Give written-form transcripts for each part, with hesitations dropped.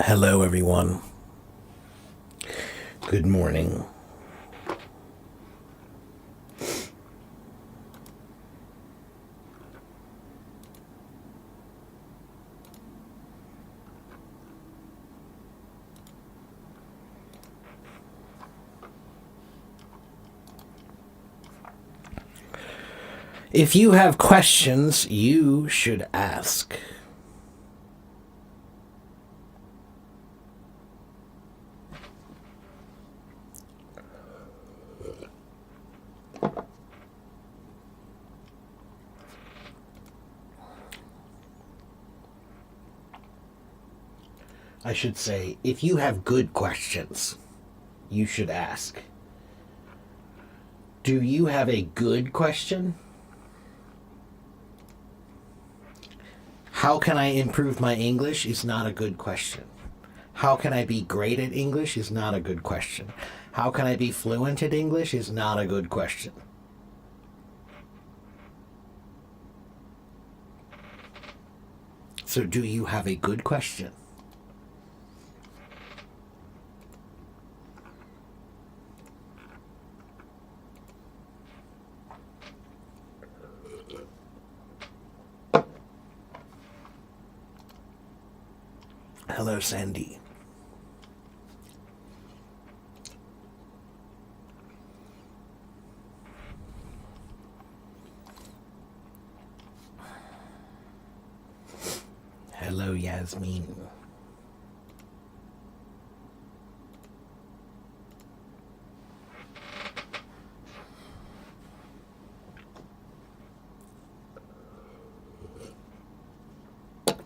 Hello, everyone. Good morning. If you have questions, you should ask. I should say, if you have good questions, you should ask. Do you have a good question? How can I improve my English is not a good question. How can I be great at English is not a good question. How can I be fluent at English is not a good question. So do you have a good question? Hello, Sandy. Hello, Yasmin.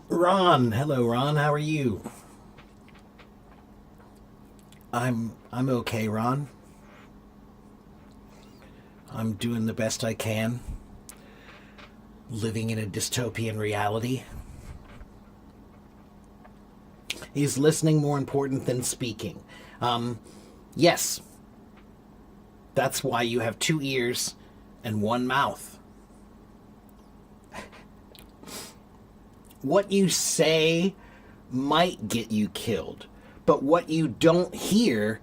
Ron. Hello, Ron. How are you? I'm okay, Ron. I'm doing the best I can. Living in a dystopian reality. Is listening more important than speaking? Yes. That's why you have 2 ears and 1 mouth. What you say might get you killed, but what you don't hear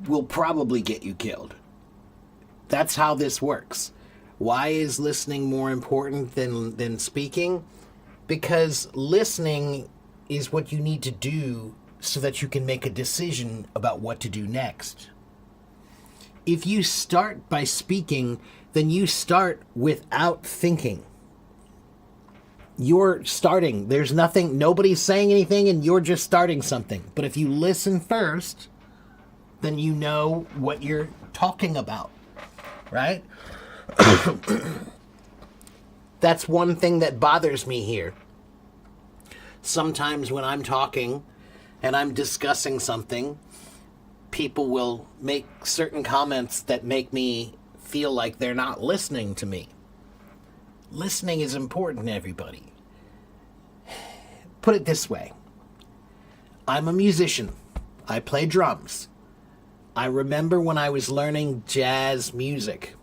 will probably get you killed. That's how this works. Why is listening more important than speaking? Because listening is what you need to do so that you can make a decision about what to do next. If you start by speaking, then you start without thinking. You're starting. There's nothing, nobody's saying anything, and you're just starting something. But if you listen first, then you know what you're talking about, right? That's one thing that bothers me here. Sometimes when I'm talking and I'm discussing something, people will make certain comments that make me feel like they're not listening to me. Listening is important to everybody. Put it this way. I'm a musician. I play drums. I remember when I was learning jazz music.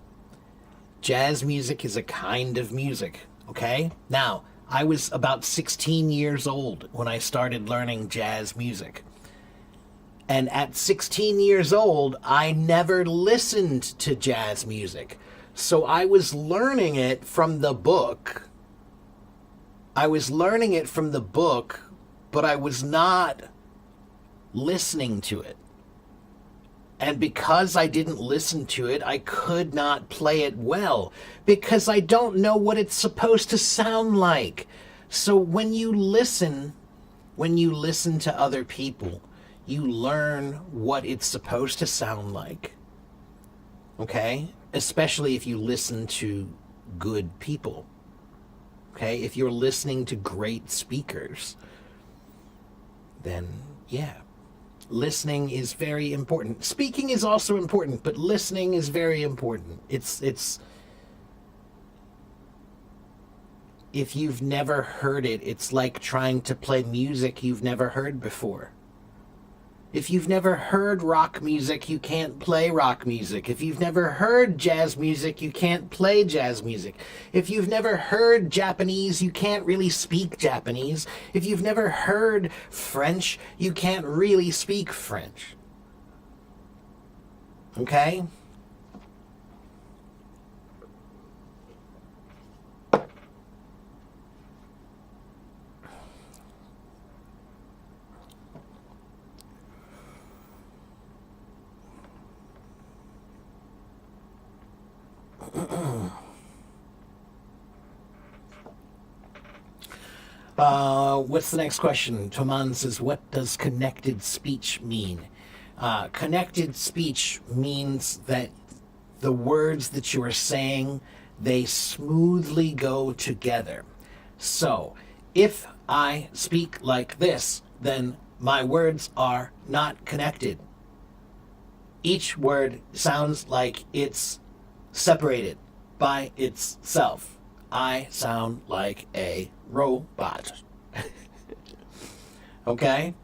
Jazz music is a kind of music, okay? Now, I was about 16 years old when I started learning jazz music. And at 16 years old, I never listened to jazz music. So I was learning it from the book. I was learning it from the book, but I was not listening to it. And because I didn't listen to it, I could not play it well because I don't know what it's supposed to sound like. So when you listen to other people, you learn what it's supposed to sound like. Okay? Especially if you listen to good people. Okay? If you're listening to great speakers, then yeah. Listening is very important. Speaking is also important, but listening is very important. It's if you've never heard it, it's like trying to play music you've never heard before. If you've never heard rock music, you can't play rock music. If you've never heard jazz music, you can't play jazz music. If you've never heard Japanese, you can't really speak Japanese. If you've never heard French, you can't really speak French. Okay? What's the next question? Toman says, what does connected speech mean? Connected speech means that the words that you are saying, they smoothly go together. So, if I speak like this, then my words are not connected. Each word sounds like it's separated by itself. I sound like a robot. Okay?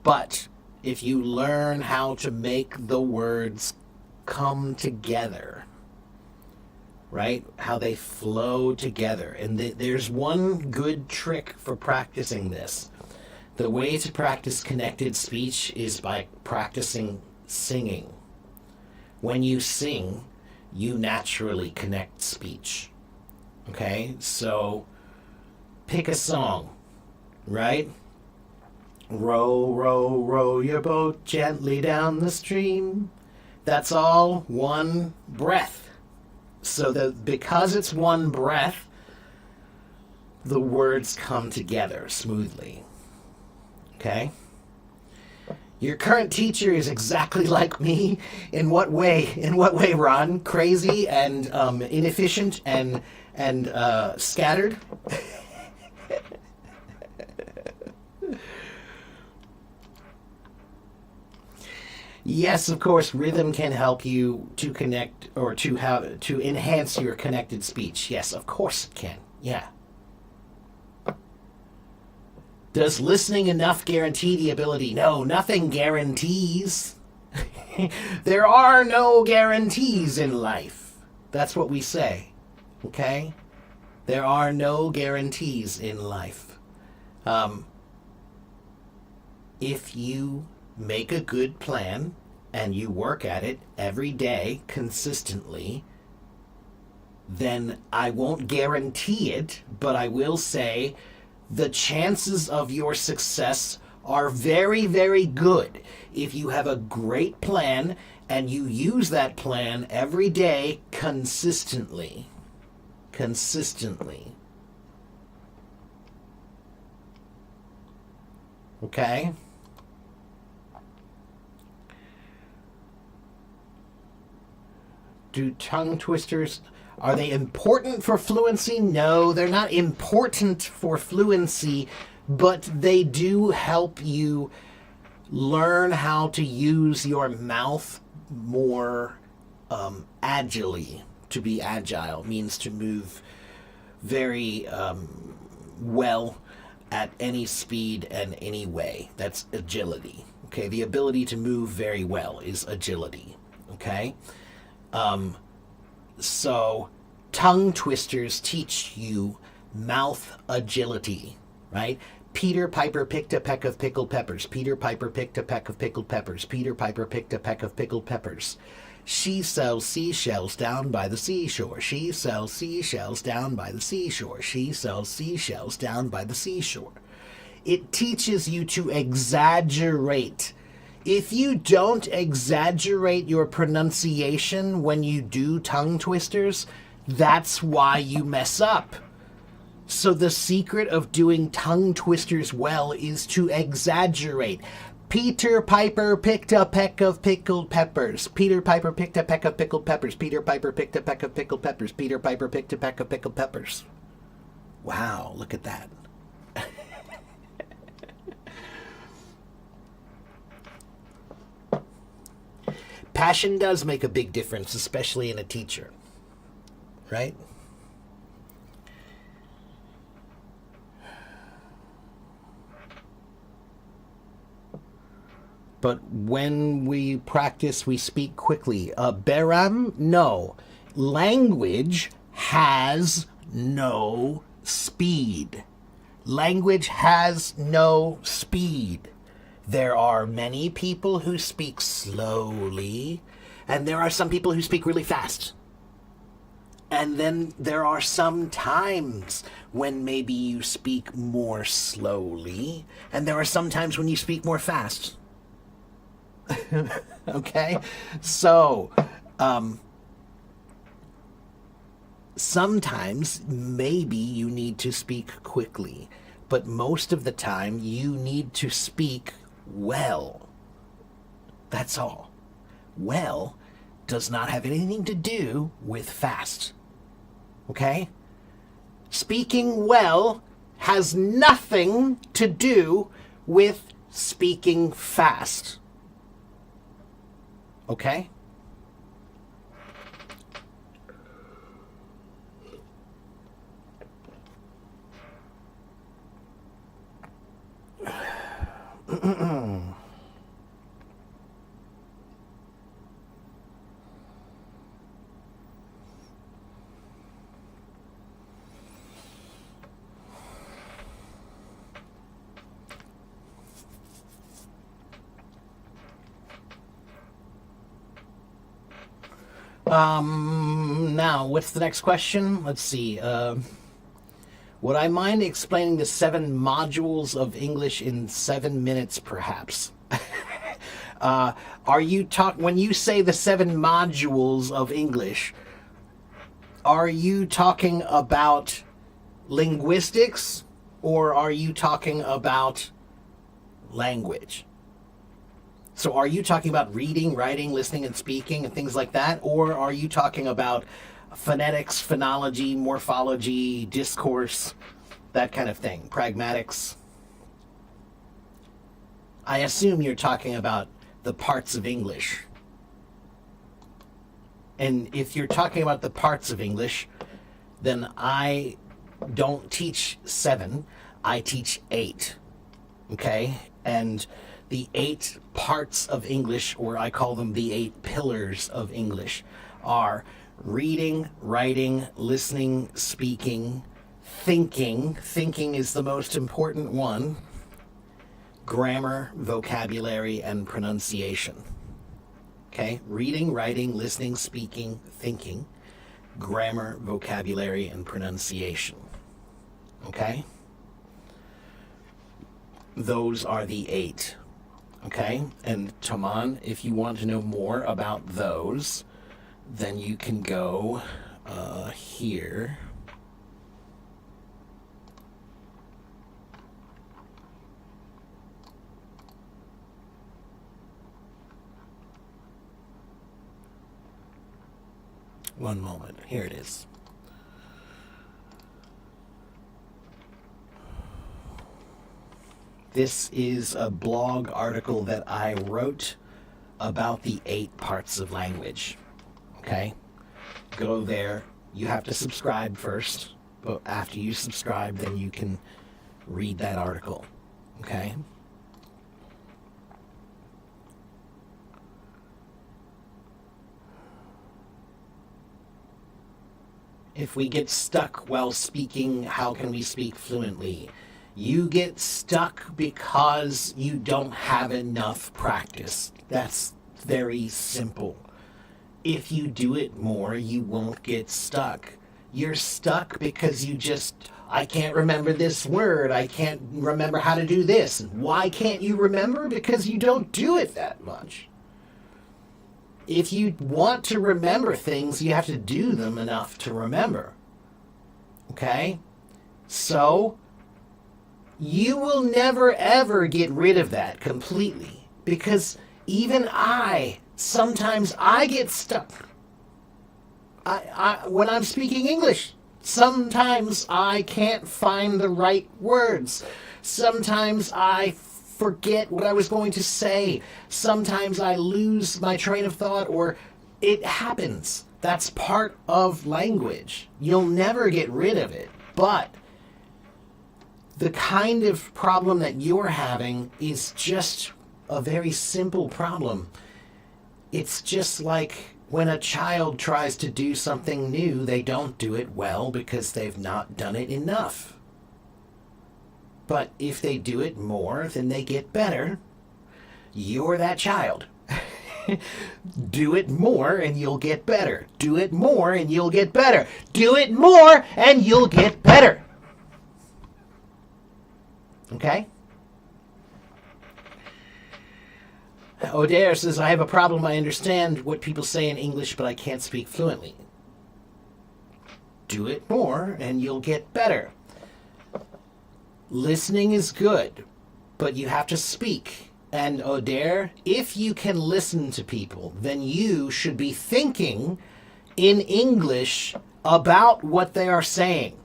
But if you learn how to make the words come together, right? How they flow together. And there's one good trick for practicing this. The way to practice connected speech is by practicing singing. When you sing, you naturally connect speech. Okay? So pick a song, right? Row, row, row your boat gently down the stream. That's all one breath. So that because it's one breath, the words come together smoothly. Okay? Your current teacher is exactly like me. In what way? In what way, Ron? Crazy and inefficient and scattered? Yes, of course, rhythm can help you to connect or to enhance your connected speech. Yes, of course it can. Yeah. Does listening enough guarantee the ability? No, nothing guarantees. There are no guarantees in life. That's what we say. Okay? There are no guarantees in life. If you make a good plan and you work at it every day consistently, then I won't guarantee it, but I will say the chances of your success are very, very good if you have a great plan and you use that plan every day consistently. Consistently. Okay? Do tongue twisters, are they important for fluency? No, they're not important for fluency, but they do help you learn how to use your mouth more agilely. To be agile means to move very well at any speed and any way. That's agility. Okay, the ability to move very well is agility. Okay? So tongue twisters teach you mouth agility, right? Peter Piper picked a peck of pickled peppers. Peter Piper picked a peck of pickled peppers. Peter Piper picked a peck of pickled peppers. She sells seashells down by the seashore. She sells seashells down by the seashore. She sells seashells down by the seashore. It teaches you to exaggerate. If you don't exaggerate your pronunciation when you do tongue twisters, that's why you mess up. So the secret of doing tongue twisters well is to exaggerate. Peter Piper picked a peck of pickled peppers. Peter Piper picked a peck of pickled peppers. Peter Piper picked a peck of pickled peppers. Peter Piper picked a peck of pickled peppers. Wow, look at that. Passion does make a big difference, especially in a teacher, right? But when we practice, we speak quickly. Beram, no. Language has no speed. Language has no speed. There are many people who speak slowly, and there are some people who speak really fast. And then there are some times when maybe you speak more slowly, and there are some times when you speak more fast. Okay? So, sometimes maybe you need to speak quickly, but most of the time you need to speak well. That's all. Well does not have anything to do with fast. Okay? Speaking well has nothing to do with speaking fast. Okay? Now, what's the next question? Let's see. Would I mind explaining the 7 modules of English in 7 minutes, perhaps? Are you when you say the 7 modules of English, are you talking about linguistics or are you talking about language? So are you talking about reading, writing, listening, and speaking and things like that? Or are you talking about phonetics, phonology, morphology, discourse, that kind of thing, pragmatics? I assume you're talking about the parts of English. And if you're talking about the parts of English, then I don't teach 7, I teach 8. Okay? And the 8 parts of English, or I call them the 8 pillars of English, are reading, writing, listening, speaking, thinking. Thinking is the most important one. Grammar, vocabulary, and pronunciation. Okay? Reading, writing, listening, speaking, thinking. Grammar, vocabulary, and pronunciation. Okay? Those are the 8. Okay? And Taman, if you want to know more about those, then you can go here. One moment. Here it is. This is a blog article that I wrote about the 8 parts of language. Okay? Go there. You have to subscribe first, but after you subscribe, then you can read that article. Okay? If we get stuck while speaking, how can we speak fluently? You get stuck because you don't have enough practice. That's very simple. If you do it more, you won't get stuck. You're stuck because I can't remember this word. I can't remember how to do this. Why can't you remember? Because you don't do it that much. If you want to remember things, you have to do them enough to remember. Okay? So, you will never ever get rid of that completely. Because even sometimes I get stuck. When I'm speaking English, sometimes I can't find the right words. Sometimes I forget what I was going to say. Sometimes I lose my train of thought, or it happens. That's part of language. You'll never get rid of it. But the kind of problem that you're having is just a very simple problem. It's just like when a child tries to do something new, they don't do it well because they've not done it enough. But if they do it more, then they get better. You're that child. Do it more and you'll get better. Do it more and you'll get better. Do it more and you'll get better. Okay? Odair says, I have a problem. I understand what people say in English, but I can't speak fluently. Do it more and you'll get better. Listening is good, but you have to speak. And Odair, if you can listen to people, then you should be thinking in English about what they are saying.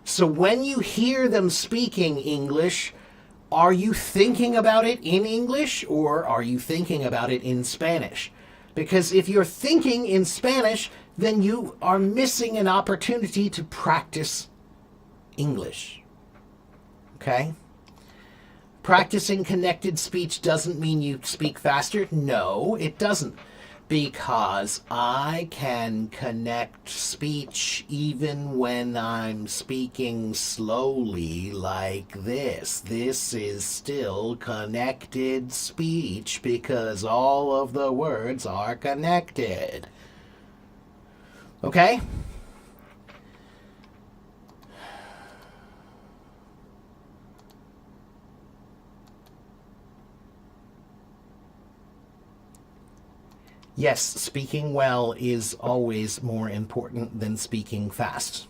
So when you hear them speaking English, are you thinking about it in English or are you thinking about it in Spanish? Because if you're thinking in Spanish, then you are missing an opportunity to practice English. Okay? Practicing connected speech doesn't mean you speak faster. No, it doesn't. Because I can connect speech even when I'm speaking slowly like this. This is still connected speech because all of the words are connected. Okay? Yes, speaking well is always more important than speaking fast.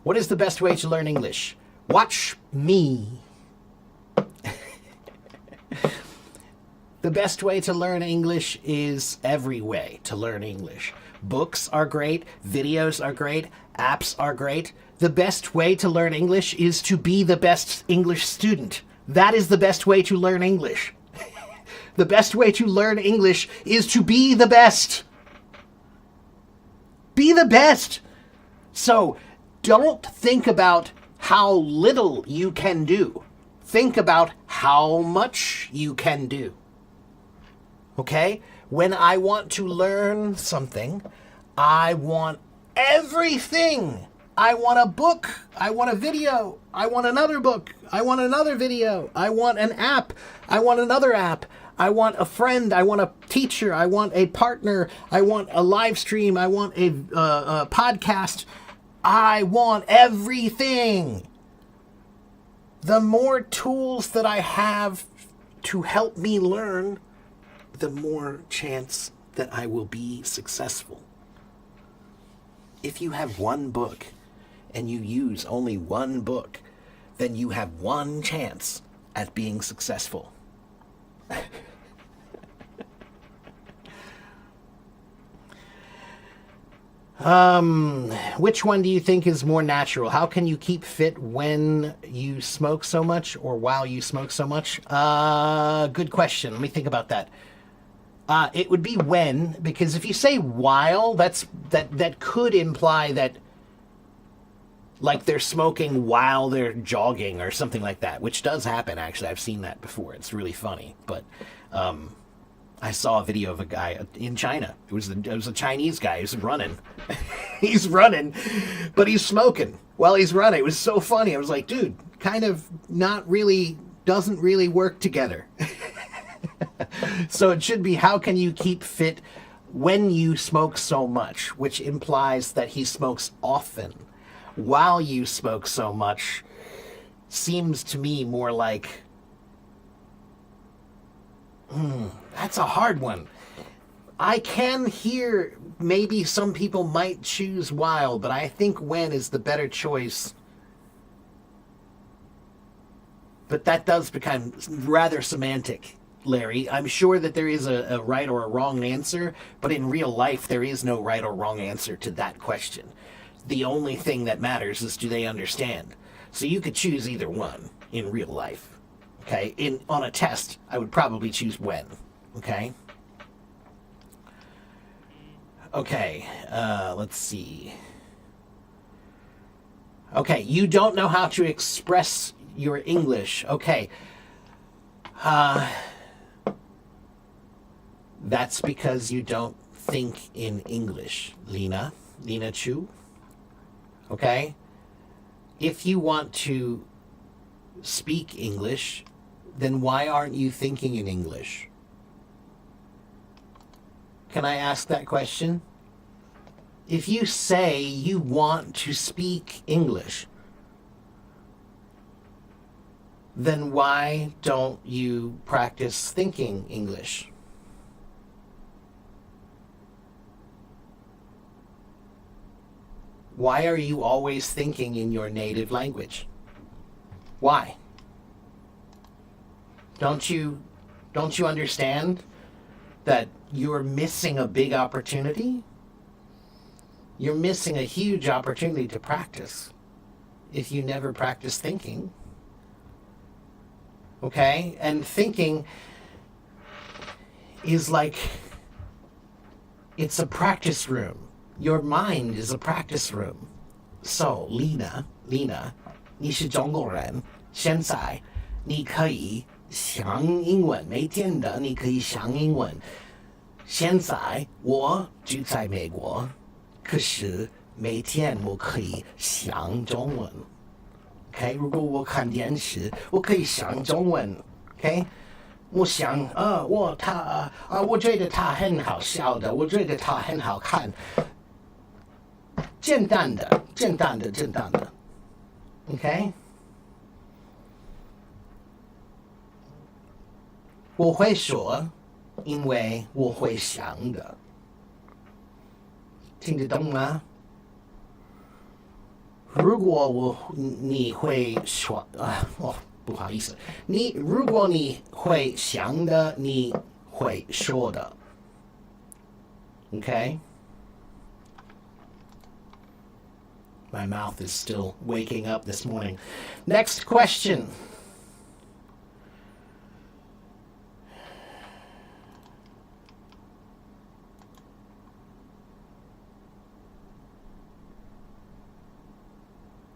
What is the best way to learn English? Watch me. The best way to learn English is every way to learn English. Books are great, videos are great, apps are great. The best way to learn English is to be the best English student. That is the best way to learn English. The best way to learn English is to be the best. Be the best. So don't think about how little you can do. Think about how much you can do. Okay? When I want to learn something, I want everything. I want a book. I want a video. I want another book. I want another video. I want an app. I want another app. I want a friend. I want a teacher. I want a partner. I want a live stream. I want a podcast. I want everything. The more tools that I have to help me learn, the more chance that I will be successful. If you have one book and you use only one book, then you have one chance at being successful. Which one do you think is more natural? How can you keep fit when you smoke so much or while you smoke so much? Good question. Let me think about that. It would be when, because if you say while, that could imply that like they're smoking while they're jogging or something like that, which does happen, actually. I've seen that before. It's really funny. But I saw a video of a guy in China. It was a Chinese guy who's running. He's running, but he's smoking while he's running. It was so funny. I was like, dude, kind of not really, doesn't really work together. So it should be, how can you keep fit when you smoke so much, which implies that he smokes often. While you smoke so much seems to me more like, that's a hard one. I can hear maybe some people might choose while, but I think when is the better choice. But that does become rather semantic, Larry. I'm sure that there is a right or a wrong answer, but in real life there is no right or wrong answer to that question. The only thing that matters is, do they understand? So you could choose either one in real life. Okay? On a test, I would probably choose when. Okay? Okay, let's see. Okay, you don't know how to express your English. Okay. That's because you don't think in English, Lena Chu. Okay? If you want to speak English, then why aren't you thinking in English? Can I ask that question? If you say you want to speak English, then why don't you practice thinking English? Why are you always thinking in your native language? Why? Don't you understand that you're missing a big opportunity? You're missing a huge opportunity to practice if you never practice thinking. Okay? And thinking is like, it's a practice room. Your mind is a practice room. So, Lena, 你是中国人，现在你可以想英文，每天的你可以想英文。现在我住在美国，可是每天我可以想中文。OK， 如果我看电视，我可以想中文。OK， 我想我觉得他很好笑的，我觉得他很好看。简单的。OK， 我会说，因为我会想的，听得懂吗？如果你会说不好意思，如果你会想的，你会说的。Okay? My mouth is still waking up this morning. Next question.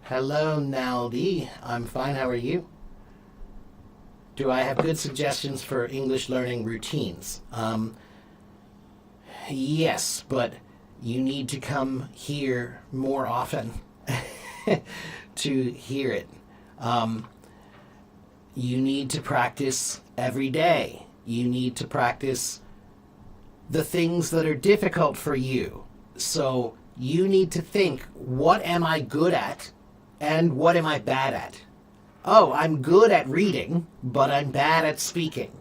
Hello, Naldi. I'm fine. How are you? Do I have good suggestions for English learning routines? Yes, but you need to come here more often to hear it. You need to practice every day. You need to practice the things that are difficult for you. So you need to think, what am I good at and what am I bad at? Oh, I'm good at reading, but I'm bad at speaking.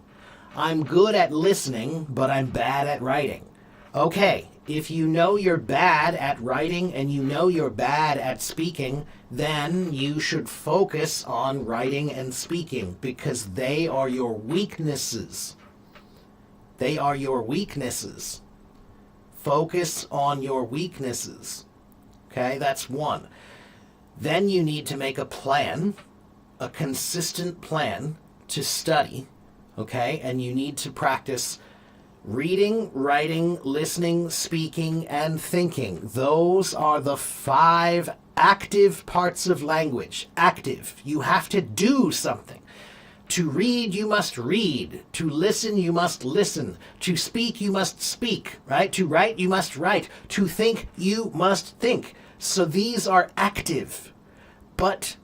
I'm good at listening, but I'm bad at writing. Okay, if you know you're bad at writing and you know you're bad at speaking, then you should focus on writing and speaking because they are your weaknesses. They are your weaknesses. Focus on your weaknesses. Okay, that's one. Then you need to make a plan, a consistent plan to study, okay? And you need to practice reading, writing, listening, speaking, and thinking. Those are the 5 active parts of language. Active. You have to do something. To read, you must read. To listen, you must listen. To speak, you must speak, right? To write, you must write. To think, you must think. So these are active. But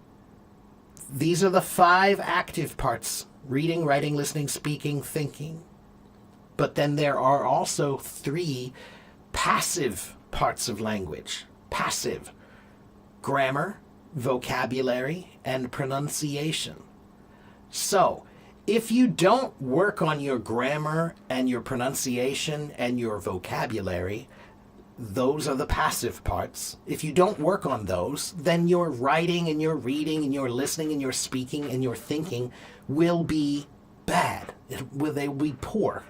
these are the 5 active parts. Reading, writing, listening, speaking, thinking. But then there are also 3 passive parts of language. Passive. Grammar, vocabulary, and pronunciation. So, if you don't work on your grammar and your pronunciation and your vocabulary, those are the passive parts. If you don't work on those, then your writing and your reading and your listening and your speaking and your thinking will be bad. They will be poor.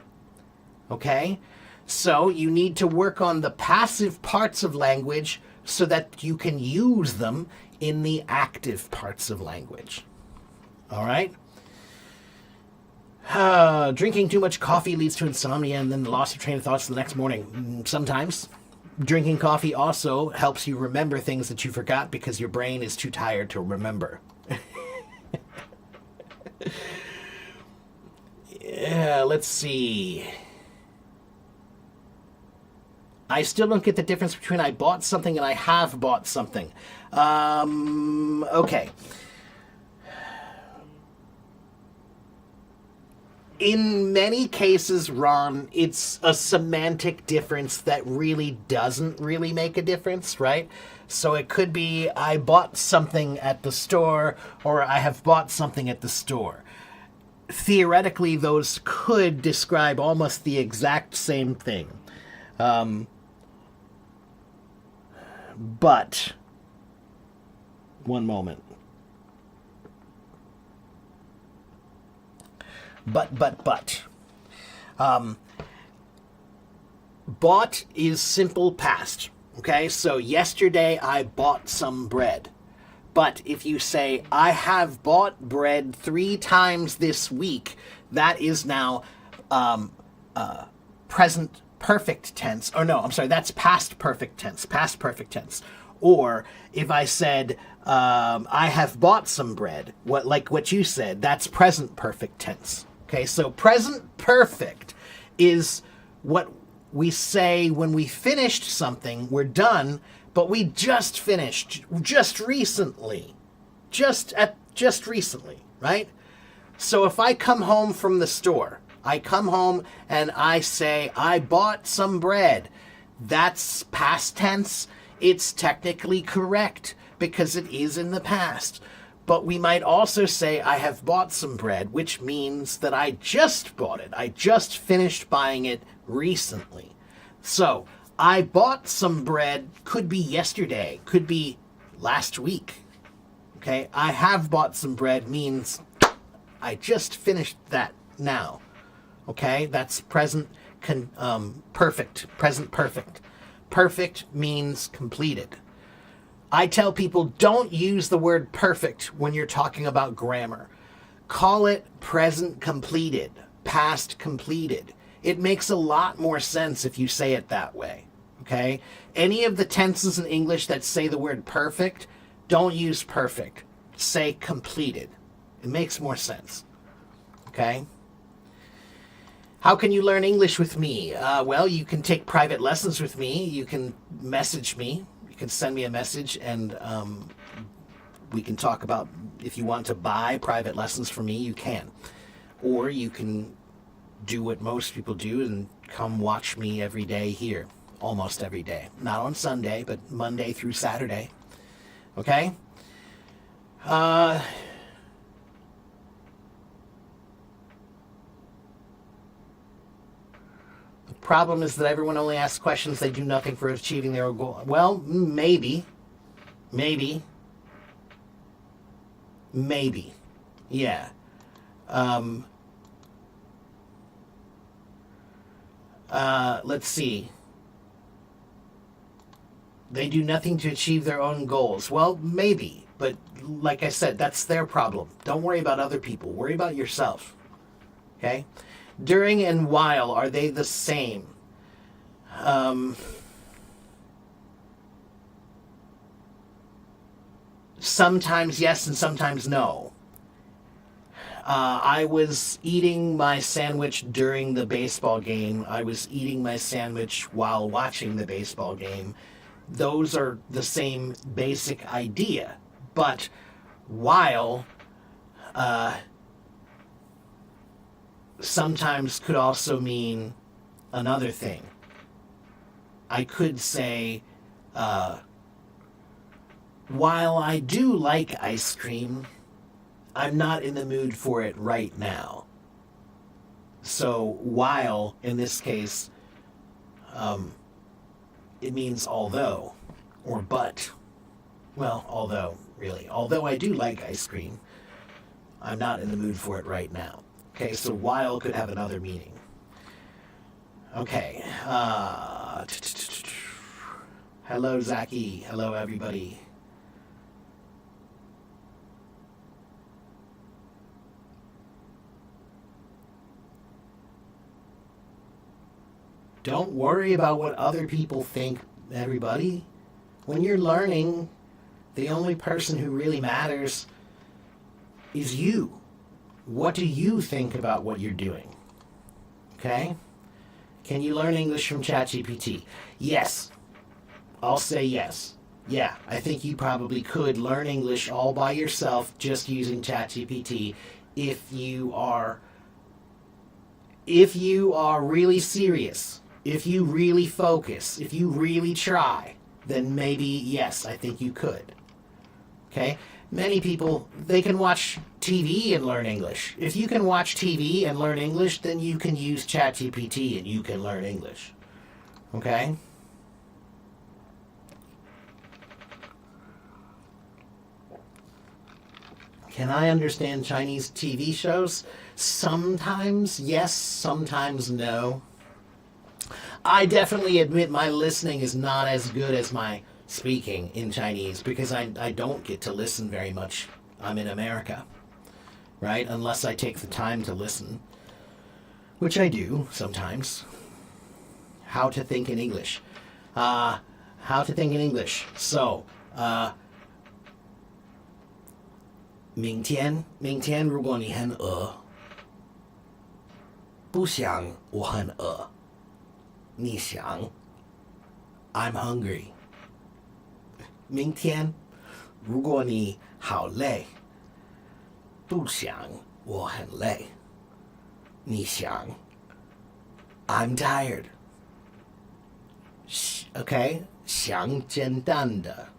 Okay? So you need to work on the passive parts of language so that you can use them in the active parts of language. All right? Drinking too much coffee leads to insomnia and then the loss of train of thoughts the next morning. Sometimes. Drinking coffee also helps you remember things that you forgot because your brain is too tired to remember. Yeah, let's see. I still don't get the difference between I bought something and I have bought something. Okay. In many cases, Ron, it's a semantic difference that really doesn't really make a difference, right? So it could be I bought something at the store or I have bought something at the store. Theoretically, those could describe almost the exact same thing. But, one moment. But. Bought is simple past. Okay, so yesterday I bought some bread. But if you say, I have bought bread 3 times this week, that is now present perfect tense. Or no, I'm sorry, that's past perfect tense. Past perfect tense. Or if I said, I have bought some bread, like what you said, that's present perfect tense. Okay, so present perfect is what we say when we finished something, we're done, but we just finished, just recently. Just recently, right? So if I come home from the store, I come home and I say, I bought some bread. That's past tense. It's technically correct because it is in the past. But we might also say, I have bought some bread, which means that I just bought it. I just finished buying it recently. So, I bought some bread could be yesterday, could be last week. Okay, I have bought some bread means I just finished that now. Okay, that's present perfect, present perfect. Perfect means completed. I tell people don't use the word perfect when you're talking about grammar. Call it present completed, past completed. It makes a lot more sense if you say it that way. Okay? Any of the tenses in English that say the word perfect, don't use perfect. Say completed. It makes more sense. Okay? How can you learn English with me? Well, you can take private lessons with me. You can message me. You can send me a message and we can talk about if you want to buy private lessons from me, you can. Or you can do what most people do and come watch me every day here. Almost every day. Not on Sunday, but Monday through Saturday. Okay? The problem is that everyone only asks questions. They do nothing for achieving their goal. Well, maybe. Yeah. Let's see. They do nothing to achieve their own goals. Well, maybe. But like I said, that's their problem. Don't worry about other people. Worry about yourself. Okay? During and while, are they the same? Sometimes yes and sometimes no. I was eating my sandwich during the baseball game. I was eating my sandwich while watching the baseball game. Those are the same basic idea. But while sometimes could also mean another thing. I could say, while I do like ice cream, I'm not in the mood for it right now. So while, in this case, it means although, or but. Well, although, really. Although I do like ice cream, I'm not in the mood for it right now. Okay, so while could have another meaning. Okay. Hello, Zaki. Hello, everybody. Don't worry about what other people think, everybody. When you're learning, the only person who really matters is you. What do you think about what you're doing? Okay? Can you learn English from ChatGPT? Yes. I'll say yes. Yeah, I think you probably could learn English all by yourself just using ChatGPT if you are really serious, if you really focus, if you really try, then maybe yes, I think you could. Okay? Many people, they can watch TV and learn English. If you can watch TV and learn English, then you can use ChatGPT and you can learn English. Okay? Can I understand Chinese TV shows? Sometimes yes, sometimes no. I definitely admit my listening is not as good as my speaking in Chinese because I don't get to listen very much. I'm in America, right? Unless I take the time to listen, which I do sometimes. How to think in English. How to think in English. So, 明天如果你很饿，不想我很饿，你想 I'm hungry。明天如果你好累，不想我很累，你想 I'm tired。OK， 想简单的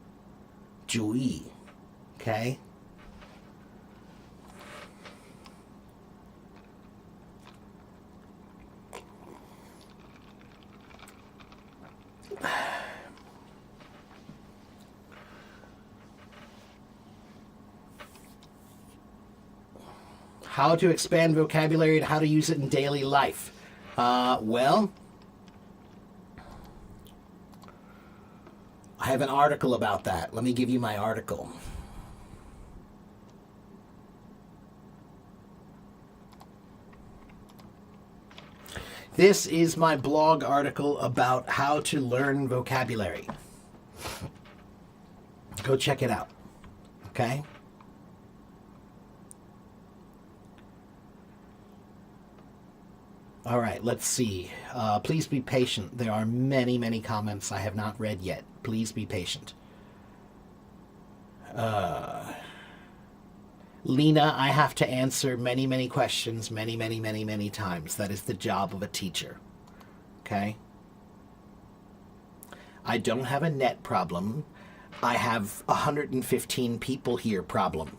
注意 OK。How to expand vocabulary and how to use it in daily life. Well, I have an article about that. Let me give you my article. This is my blog article about how to learn vocabulary. Go check it out. Okay? All right, let's see. Please be patient. There are many, many comments I have not read yet. Please be patient. Lena, I have to answer many, many questions many, many, many, many times. That is the job of a teacher. Okay? I don't have a net problem. I have 115 people here problem.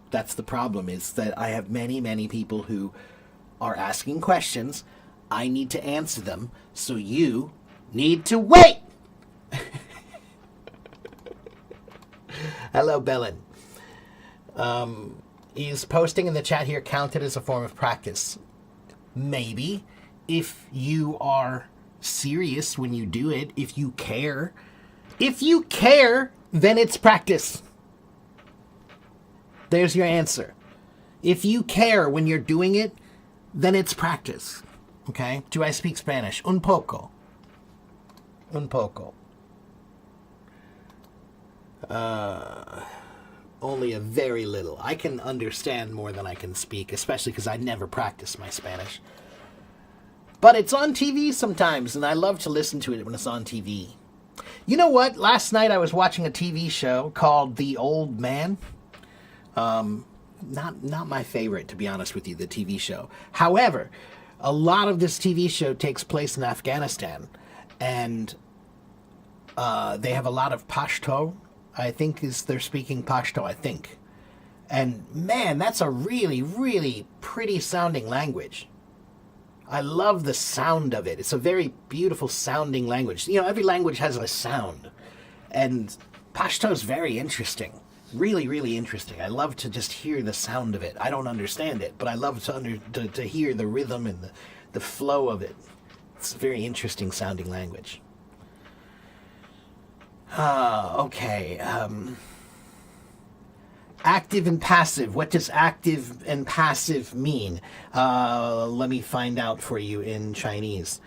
That's the problem, is that I have many, many people who are asking questions. I need to answer them, so you need to wait. Hello, Belen. Is posting in the chat here counted as a form of practice? Maybe. If you are serious when you do it, if you care. If you care, then it's practice. There's your answer. If you care when you're doing it, then it's practice. Okay? Do I speak Spanish? Un poco. Un poco. Only a very little. I can understand more than I can speak, especially because I never practice my Spanish. But it's on TV sometimes, and I love to listen to it when it's on TV. You know what? Last night I was watching a TV show called The Old Man. Not my favorite, to be honest with you, the TV show. However, a lot of this TV show takes place in Afghanistan, and they have a lot of Pashto. I think they're speaking Pashto, I think. And man, that's a really, really pretty sounding language. I love the sound of it. It's a very beautiful sounding language. You know, every language has a sound. And Pashto is very interesting. Really, really interesting. I love to just hear the sound of it. I don't understand it, but I love to hear the rhythm and the flow of it. It's a very interesting sounding language. Okay. Active and passive. What does active and passive mean? Let me find out for you in Chinese.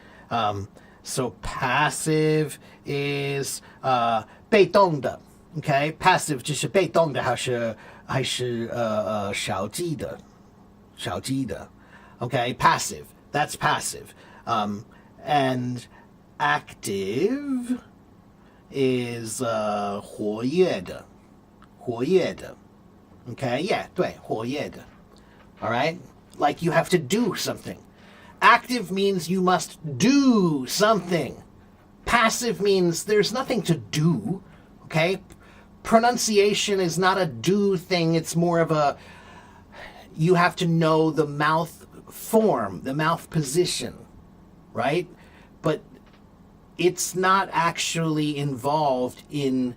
So passive is 被动的 Okay, passive 就是被动的还是少记的 Okay, passive. That's passive. And active is 活跃的，活跃的. Okay, yeah, 对，活跃的. All right? Like you have to do something. Active means you must do something. Passive means there's nothing to do. Okay? Pronunciation is not a do thing, it's more of a you have to know the mouth form, the mouth position, right? But it's not actually involved in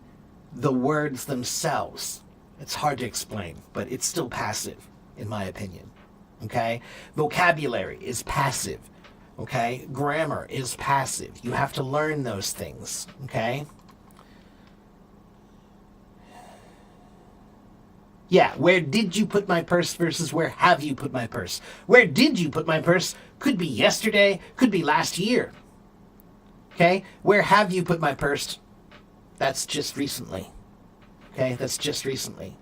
the words themselves. It's hard to explain, but it's still passive, in my opinion. Okay? Vocabulary is passive. Okay? Grammar is passive. You have to learn those things. Okay? Yeah, where did you put my purse versus where have you put my purse? Where did you put my purse could be yesterday, could be last year. Okay? Where have you put my purse? That's just recently. Okay? That's just recently.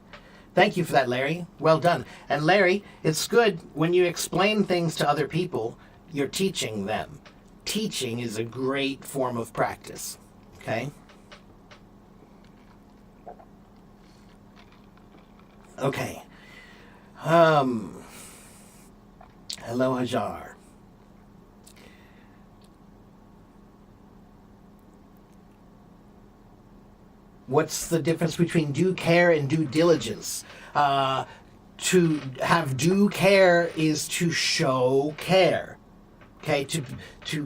Thank you for that, Larry. Well done. And Larry, it's good when you explain things to other people, you're teaching them. Teaching is a great form of practice. Okay? Okay. Hello, Hajar. What's the difference between due care and due diligence? To have due care is to show care. Okay, to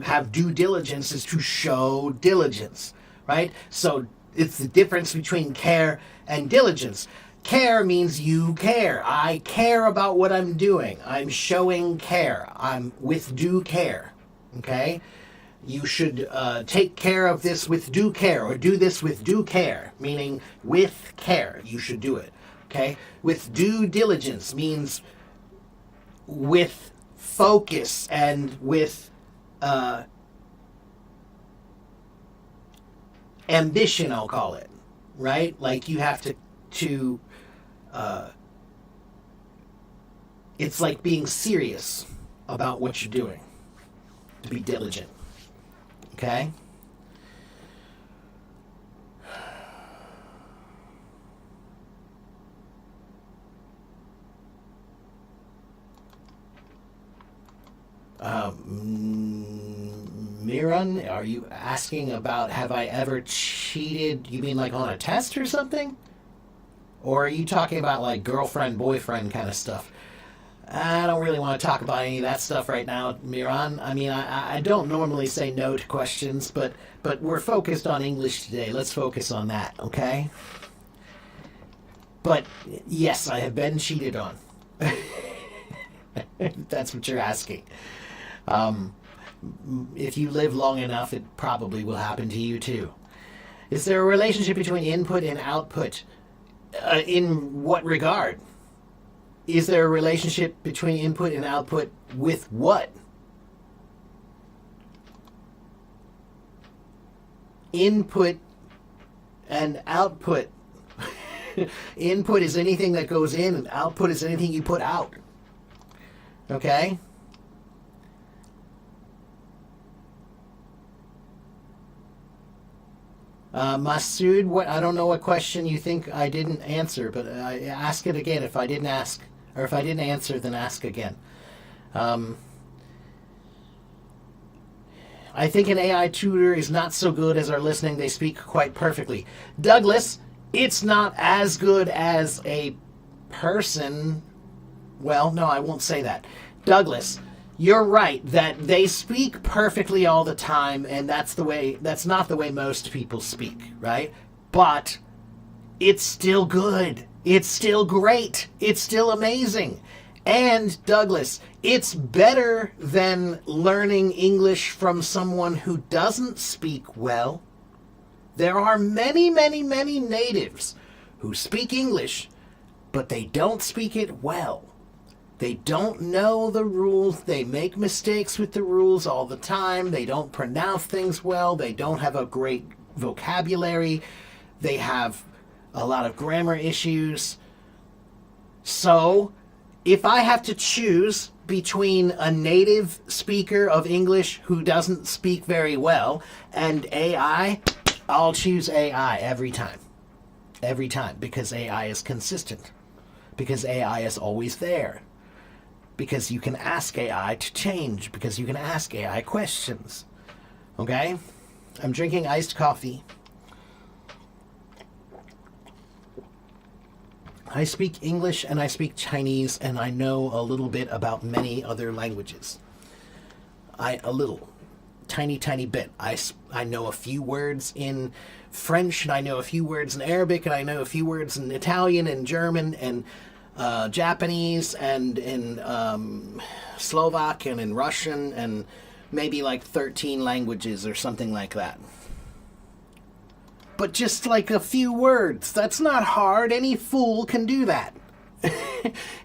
have due diligence is to show diligence, right? So it's the difference between care and diligence. Care means you care. I care about what I'm doing. I'm showing care. I'm with due care. Okay? You should take care of this with due care, or do this with due care, meaning with care. You should do it. Okay? With due diligence means with focus and with ambition, I'll call it. Right? Like you have to it's like being serious about what you're doing, to be diligent. Okay? Miran, are you asking about have I ever cheated? You mean like on a test or something? Or are you talking about like girlfriend, boyfriend kind of stuff? I don't really want to talk about any of that stuff right now, Miran. I mean, I don't normally say no to questions, but we're focused on English today. Let's focus on that, okay? But yes, I have been cheated on. That's what you're asking. If you live long enough, it probably will happen to you too. Is there a relationship between input and output? In what regard? Is there a relationship between input and output with what? Input and output. Input is anything that goes in, and output is anything you put out. Okay? Masood, what? I don't know what question you think I didn't answer, but ask it again if I didn't ask. Or if I didn't answer, then ask again. I think an AI tutor is not so good as our listening. They speak quite perfectly. Douglas, it's not as good as a person. Well, no, I won't say that. Douglas, you're right that they speak perfectly all the time, and that's not the way most people speak, right? But it's still good. It's still great. It's still amazing. And Douglas, it's better than learning English from someone who doesn't speak well. There are many, many, many natives who speak English, but they don't speak it well. They don't know the rules. They make mistakes with the rules all the time. They don't pronounce things well. They don't have a great vocabulary. They have a lot of grammar issues. So, if I have to choose between a native speaker of English who doesn't speak very well and AI, I'll choose AI every time. Every time. Because AI is consistent. Because AI is always there. Because you can ask AI to change. Because you can ask AI questions. Okay? I'm drinking iced coffee. I speak English and I speak Chinese, and I know a little bit about many other languages. A little. Tiny bit. I know a few words in French, and I know a few words in Arabic, and I know a few words in Italian and German and Japanese and in Slovak and in Russian, and maybe like 13 languages or something like that. But just like a few words. That's not hard. Any fool can do that.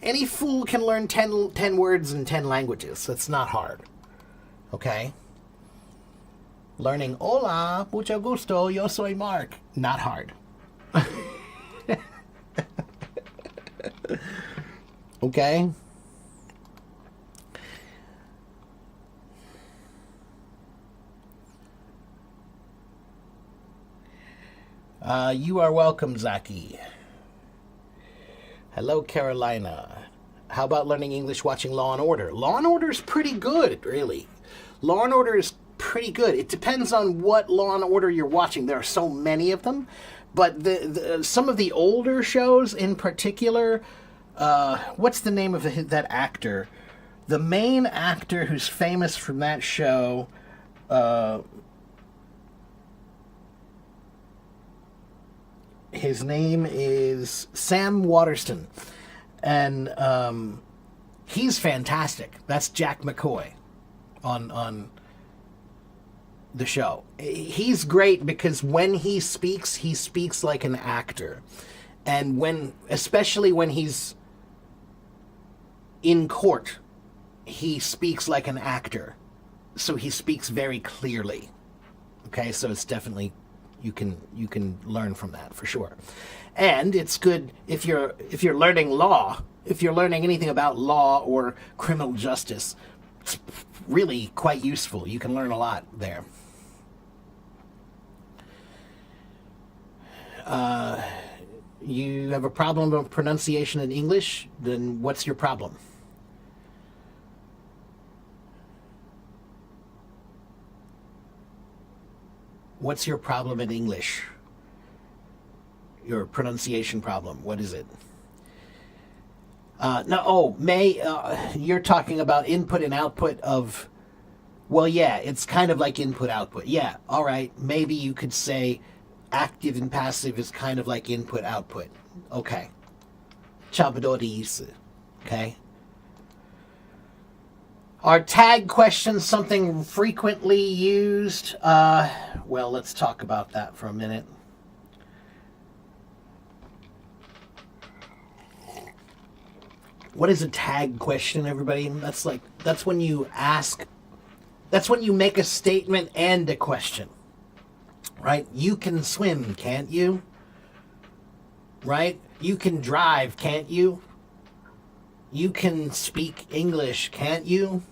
Any fool can learn 10 words in 10 languages. That's not hard. Okay? Learning hola, mucho gusto, yo soy Mark. Not hard. Okay? You are welcome, Zaki. Hello, Carolina. How about learning English watching Law and Order? Law and Order is pretty good, really. Law and Order is pretty good. It depends on what Law and Order you're watching. There are so many of them, but some of the older shows in particular. What's the name of that actor? The main actor who's famous from that show. His name is Sam Waterston, and he's fantastic. That's Jack McCoy on the show. He's great because when he speaks like an actor, and especially when he's in court, he speaks like an actor. So he speaks very clearly. Okay, so it's definitely you can learn from that for sure. And it's good if you're learning law, if you're learning anything about law or criminal justice. It's really quite useful. You can learn a lot there. You have a problem with pronunciation in English? Then what's your problem? What's your problem in English? Your pronunciation problem. What is it? You're talking about input and output of. Well, yeah, it's kind of like input output. Yeah, all right. Maybe you could say active and passive is kind of like input output. Okay. 差不多的意思. Okay. Are tag questions something frequently used? Well, let's talk about that for a minute. What is a tag question, everybody? That's when you make a statement and a question. Right? You can swim, can't you? Right? You can drive, can't you? You can speak English, can't you?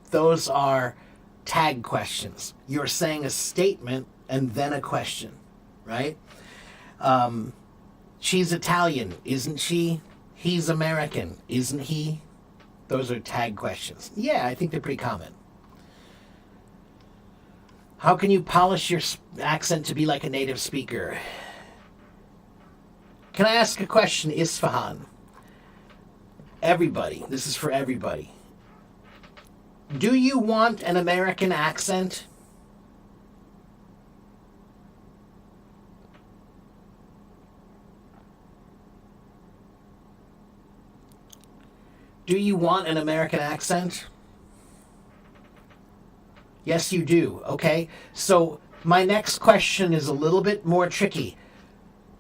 Those are tag questions. You're saying a statement and then a question, right? She's Italian, isn't she? He's American, isn't he? Those are tag questions. Yeah, I think they're pretty common. How can you polish your accent to be like a native speaker? Can I ask a question, Isfahan? Everybody, this is for everybody. Do you want an American accent? Do you want an American accent? Yes, you do. Okay. So my next question is a little bit more tricky.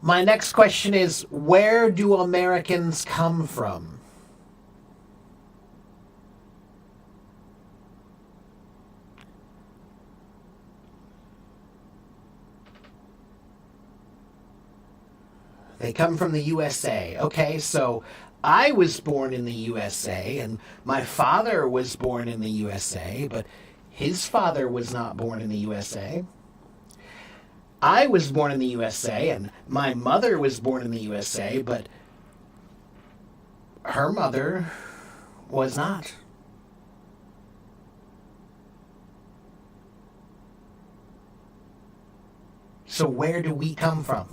My next question is, where do Americans come from? They come from the USA. Okay, so I was born in the USA, and my father was born in the USA, but his father was not born in the USA. I was born in the USA, and my mother was born in the USA, but her mother was not. So where do we come from?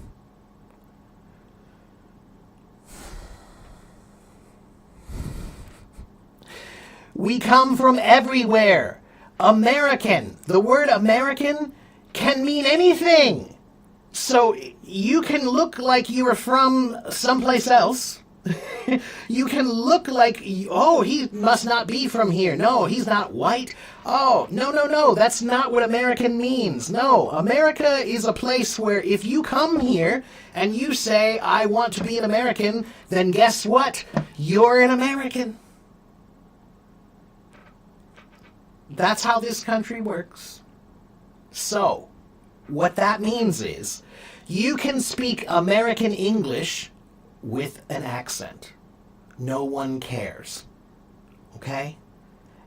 We come from everywhere. American. The word American can mean anything. So you can look like you are from someplace else. You can look like, oh, he must not be from here. No, he's not white. Oh, no. That's not what American means. No, America is a place where if you come here and you say, I want to be an American, then guess what? You're an American. That's how this country works. So, what that means is, you can speak American English with an accent. No one cares. Okay?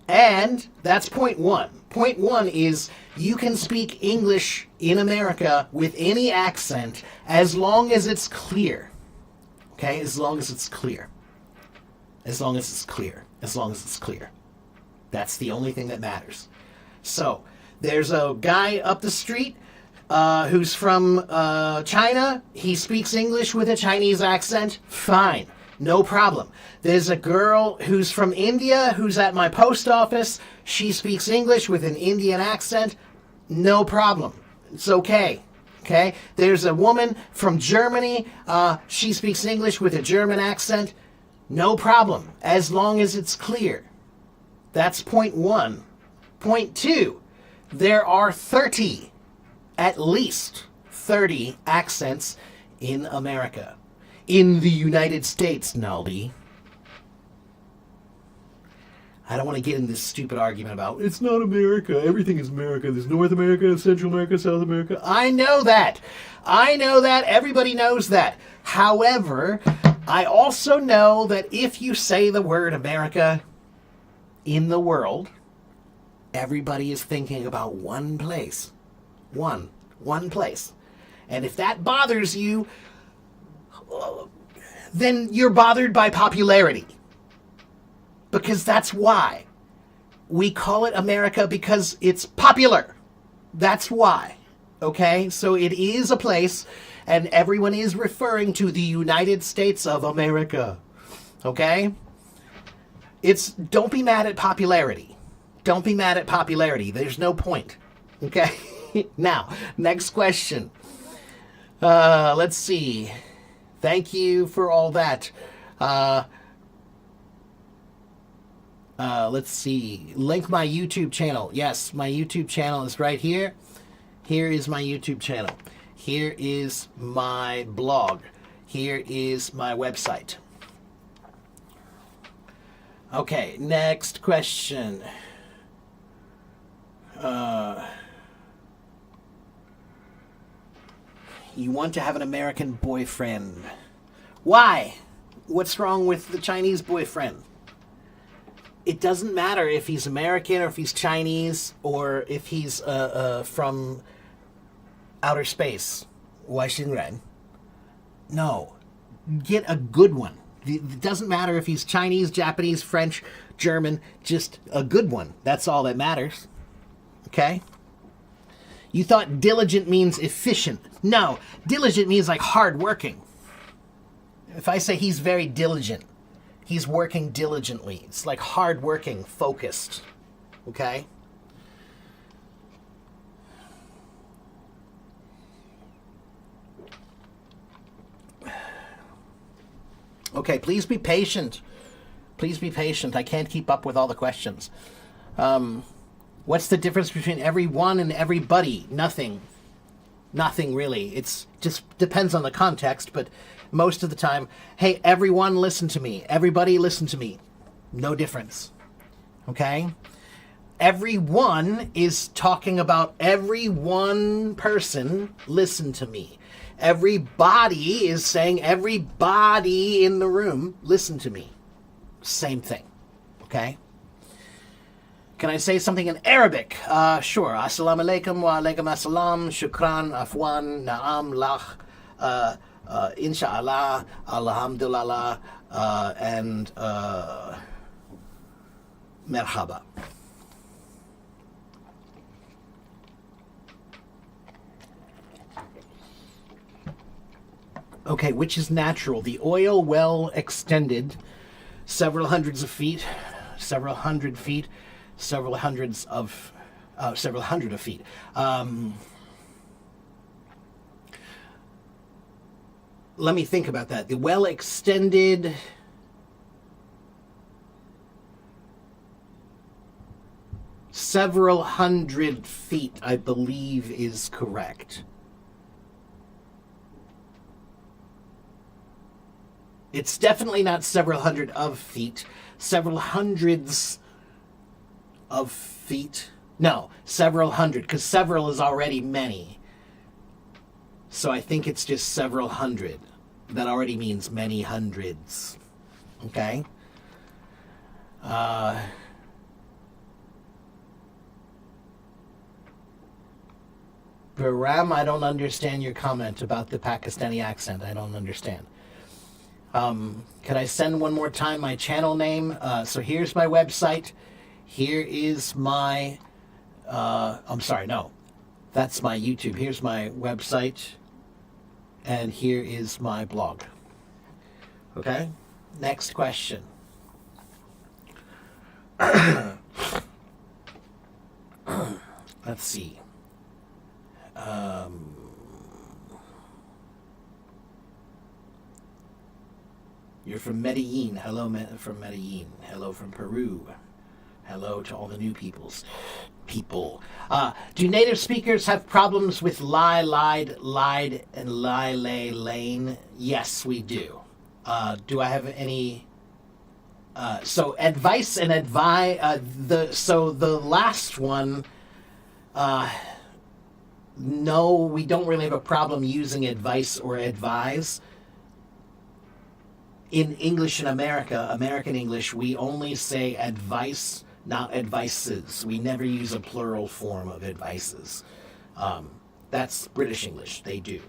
And that's point one. Point one is, you can speak English in America with any accent as long as it's clear. Okay? As long as it's clear. As long as it's clear. As long as it's clear. That's the only thing that matters. So, there's a guy up the street who's from China. He speaks English with a Chinese accent. Fine. No problem. There's a girl who's from India who's at my post office. She speaks English with an Indian accent. No problem. It's okay. Okay? There's a woman from Germany. She speaks English with a German accent. No problem. As long as it's clear. That's point one. Point two, there are 30, at least 30 accents in America. In the United States, Naldi. I don't want to get in this stupid argument about, it's not America, everything is America. There's North America, Central America, South America. I know that. Everybody knows that. However, I also know that if you say the word America in the world, everybody is thinking about one place. One place. And if that bothers you, then you're bothered by popularity. Because that's why. We call it America because it's popular. That's why. Okay? So it is a place, and everyone is referring to the United States of America. Okay? Don't be mad at popularity. Don't be mad at popularity. There's no point. Okay? Now, next question. Let's see. Thank you for all that. Let's see. Link my YouTube channel. Yes, my YouTube channel is right here. Here is my YouTube channel. Here is my blog. Here is my website. Okay, next question. You want to have an American boyfriend. Why? What's wrong with the Chinese boyfriend? It doesn't matter if he's American or if he's Chinese or if he's from outer space. Wai Xinren. No. Get a good one. It doesn't matter if he's Chinese, Japanese, French, German, just a good one. That's all that matters. Okay? You thought diligent means efficient. No, diligent means like hardworking. If I say he's very diligent, he's working diligently. It's like hardworking, focused. Okay? Okay, please be patient. Please be patient. I can't keep up with all the questions. What's the difference between everyone and everybody? Nothing. Nothing really. It's just depends on the context, but most of the time, hey, everyone listen to me. Everybody listen to me. No difference. Okay? Everyone is talking about every one person. Listen to me. Everybody is saying everybody in the room. Listen to me. Same thing. Okay? Can I say something in Arabic? Sure. Assalamu alaikum wa alaikum assalam. Shukran, afwan, na'am, lach, inshallah, alhamdulillah, and merhaba. Okay, which is natural? The oil well extended several hundreds of feet, several hundred feet, several hundred of feet. Let me think about that. The well extended several hundred feet, I believe, is correct. It's definitely not several hundred of feet. Several hundreds of feet. No, several hundred, because several is already many. So I think it's just several hundred. That already means many hundreds. Okay? Baram, I don't understand your comment about the Pakistani accent. I don't understand. Could I send one more time my channel name? So here's my website. Here is my, I'm sorry, no. That's my YouTube. Here's my website. And here is my blog. Okay? Next question. Let's see. You're from Medellin. Hello from Medellin. Hello from Peru. Hello to all the new people. Do native speakers have problems with lie, lied, lied, and lie, lay, lane? Yes, we do. Do I have any? So advice and the last one. No, we don't really have a problem using advice or advise. In English in America, American English, we only say advice, not advices. We never use a plural form of advices. That's British English, they do.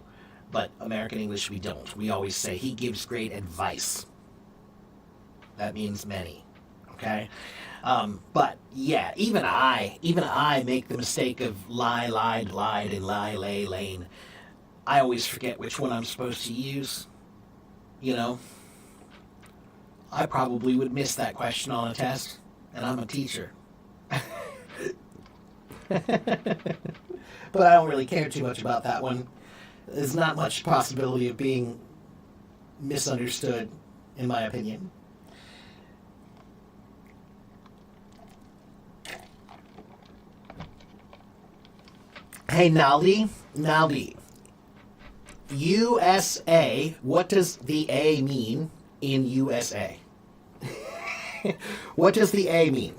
But American English, we don't. We always say, he gives great advice. That means many, okay? But yeah, even I make the mistake of lie, lied, lied, and lie, lay, lane. I always forget which one I'm supposed to use, you know? I probably would miss that question on a test, and I'm a teacher. But I don't really care too much about that one. There's not much possibility of being misunderstood, in my opinion. Hey, Naldi. USA, what does the A mean in USA? What does the A mean?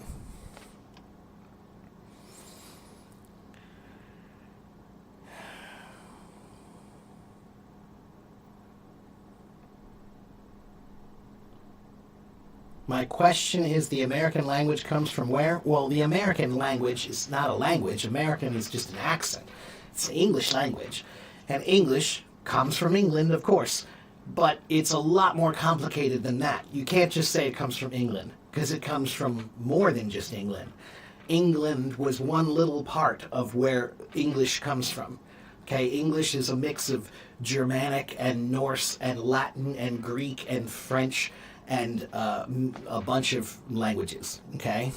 My question is, the American language comes from where? Well, the American language is not a language. American is just an accent. It's an English language. And English comes from England, of course. But it's a lot more complicated than that. You can't just say it comes from England, because it comes from more than just England. England was one little part of where English comes from. Okay, English is a mix of Germanic and Norse and Latin and Greek and French and a bunch of languages. Okay?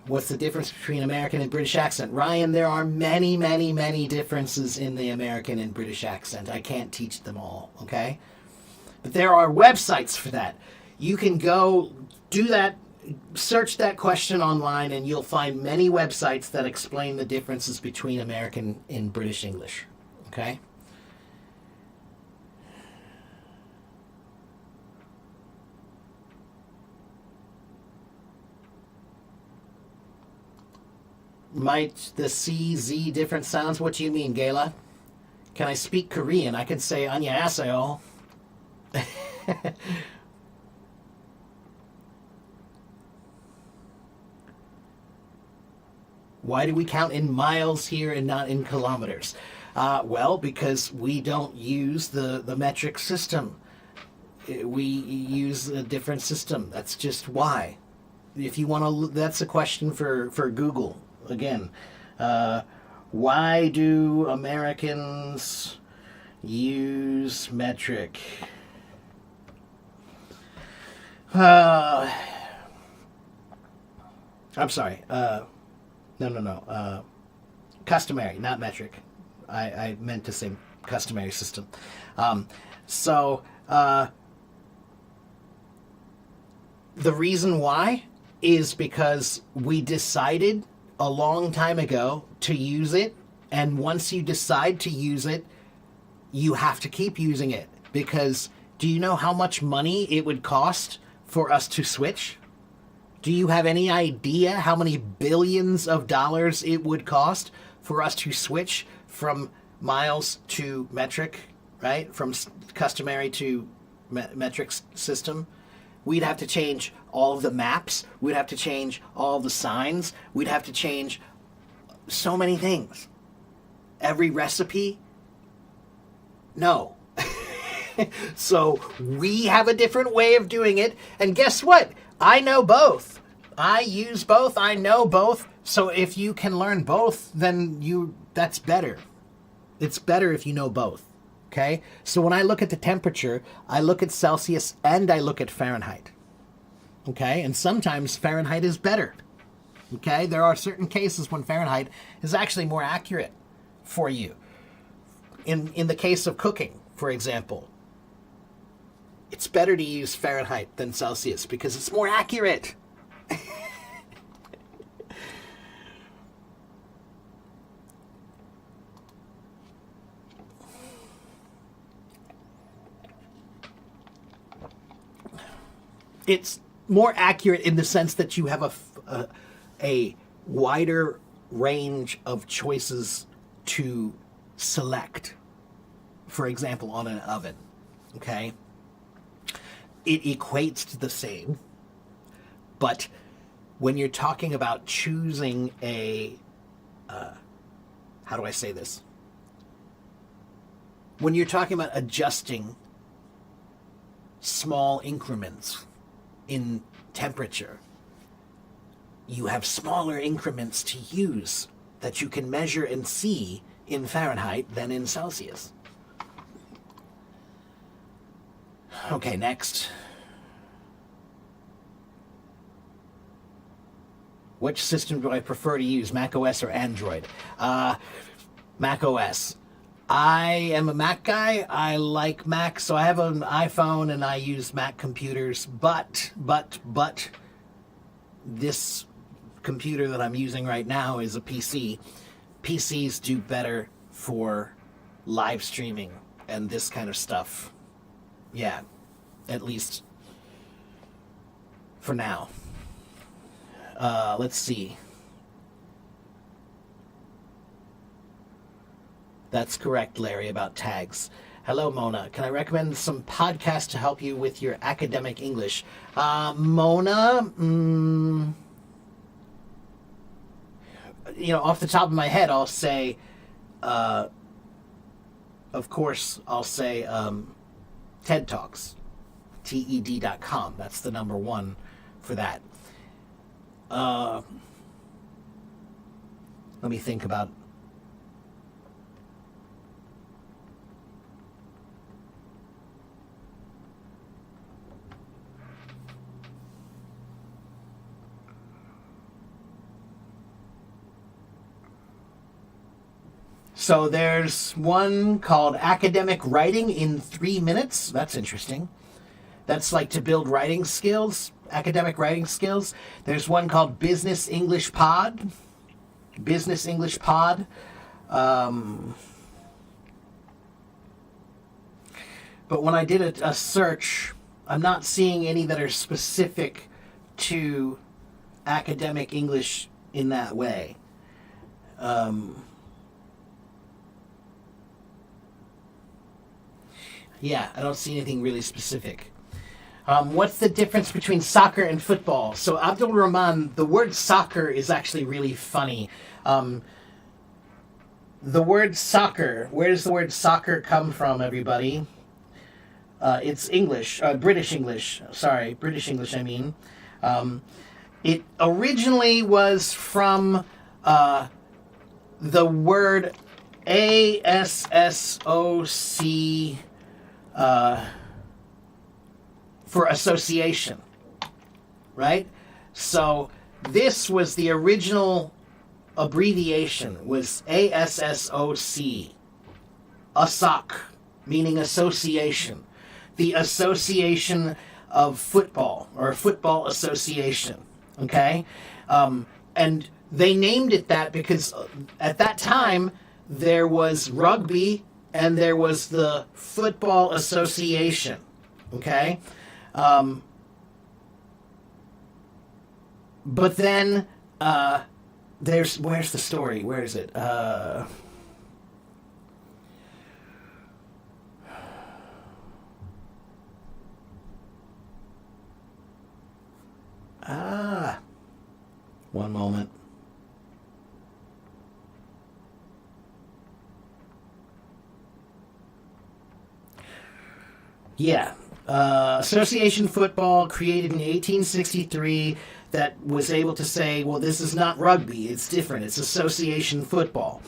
What's the difference between American and British accent? Ryan, there are many, many, many differences in the American and British accent. I can't teach them all, okay? But there are websites for that. You can go do that, search that question online, and you'll find many websites that explain the differences between American and British English, okay? Might the CZ different sounds? What do you mean, Gayla? Can I speak Korean? I can say 안녕하세요. Why do we count in miles here and not in kilometers? Well, because we don't use the metric system. We use a different system. That's just why. If you want to, that's a question for Google. Again, why do Americans use metric? I'm sorry. No. Customary, not metric. I meant to say customary system. The reason why is because we decided a long time ago to use it, and once you decide to use it, you have to keep using it. Because do you know how much money it would cost for us to switch? Do you have any idea how many billions of dollars it would cost for us to switch from miles to metric, right? From customary to metric system? We'd have to change all of the maps. We'd have to change all of the signs. We'd have to change so many things. Every recipe? No. So we have a different way of doing it. And guess what? I know both. I use both. I know both. So if you can learn both, then that's better. It's better if you know both. Okay? So when I look at the temperature, I look at Celsius and I look at Fahrenheit. Okay? And sometimes Fahrenheit is better. Okay? There are certain cases when Fahrenheit is actually more accurate for you. In the case of cooking, for example, it's better to use Fahrenheit than Celsius because it's more accurate. It's more accurate in the sense that you have a wider range of choices to select. For example, on an oven, okay? It equates to the same, but when you're talking about choosing how do I say this? When you're talking about adjusting small increments in temperature, you have smaller increments to use that you can measure and see in Fahrenheit than in Celsius. Okay, next. Which system do I prefer to use, Mac OS or Android? Mac OS. I am a Mac guy. I like Mac, so I have an iPhone and I use Mac computers, but this computer that I'm using right now is a PC. PCs do better for live streaming and this kind of stuff. Yeah, at least for now. Let's see. That's correct, Larry, about tags. Hello, Mona. Can I recommend some podcasts to help you with your academic English? Mona, off the top of my head, I'll say, of course, I'll say TED Talks, TED.com. That's the number one for that. Let me think about. So there's one called Academic Writing in 3 Minutes. That's interesting. That's like to build writing skills, academic writing skills. There's one called Business English Pod. Business English Pod. But when I did a search, I'm not seeing any that are specific to academic English in that way. Yeah, I don't see anything really specific. What's the difference between soccer and football? So, Abdul Rahman, the word soccer is actually really funny. The word soccer, where does the word soccer come from, everybody? It's English, British English. Sorry, British English, I mean. It originally was from the word ASSOC for association, right? So this was the original abbreviation, was ASSOC, ASOC, meaning association. The Association of Football, or Football Association, okay? And they named it that because at that time there was rugby and there was the Football Association, okay? But then where's the story? Where is it? One moment. Yeah. Association football created in 1863 that was able to say, well, this is not rugby, it's different, it's association football.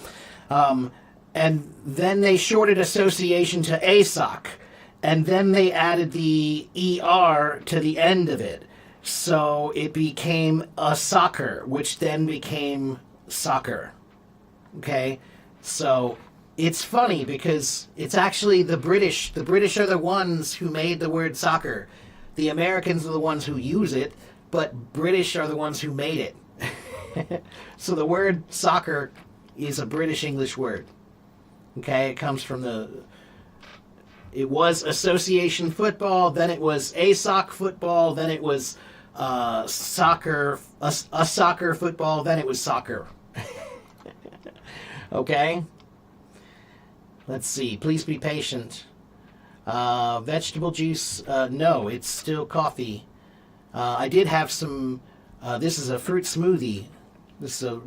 And then they shorted association to ASOC, and then they added the ER to the end of it. So it became a soccer, which then became soccer. Okay? So it's funny because it's actually the British. The British are the ones who made the word soccer. The Americans are the ones who use it, but British are the ones who made it. So the word soccer is a British English word. Okay? It comes from it was association football, then it was ASOC football, then it was soccer, a soccer football, then it was soccer. Okay? Let's see. Please be patient. Vegetable juice, no, it's still coffee. I did have some, this is a fruit smoothie. This is a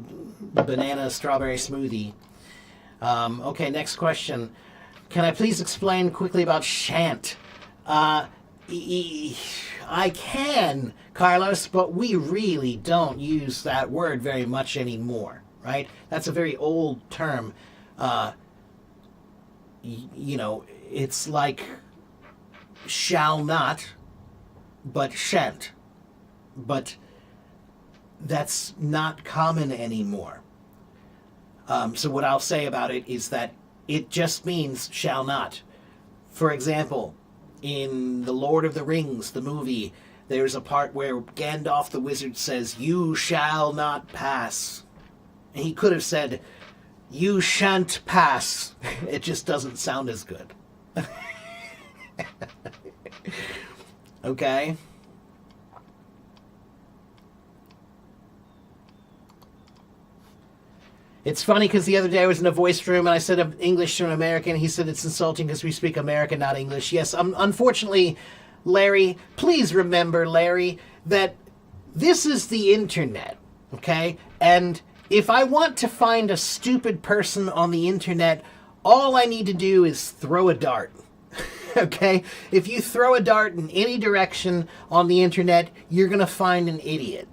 banana strawberry smoothie. Okay, next question. Can I please explain quickly about shan't? I can, Carlos, but we really don't use that word very much anymore, right? That's a very old term. It's like shall not, but shan't. But that's not common anymore. So what I'll say about it is that it just means shall not. For example, in The Lord of the Rings, the movie, there's a part where Gandalf the wizard says, "You shall not pass." And he could have said, "You shan't pass." It just doesn't sound as good. Okay? It's funny because the other day I was in a voice room and I said English to an American. He said it's insulting because we speak American, not English. Yes, unfortunately, Larry, please remember, Larry, that this is the internet, okay? And if I want to find a stupid person on the internet, all I need to do is throw a dart, okay? If you throw a dart in any direction on the internet, you're going to find an idiot,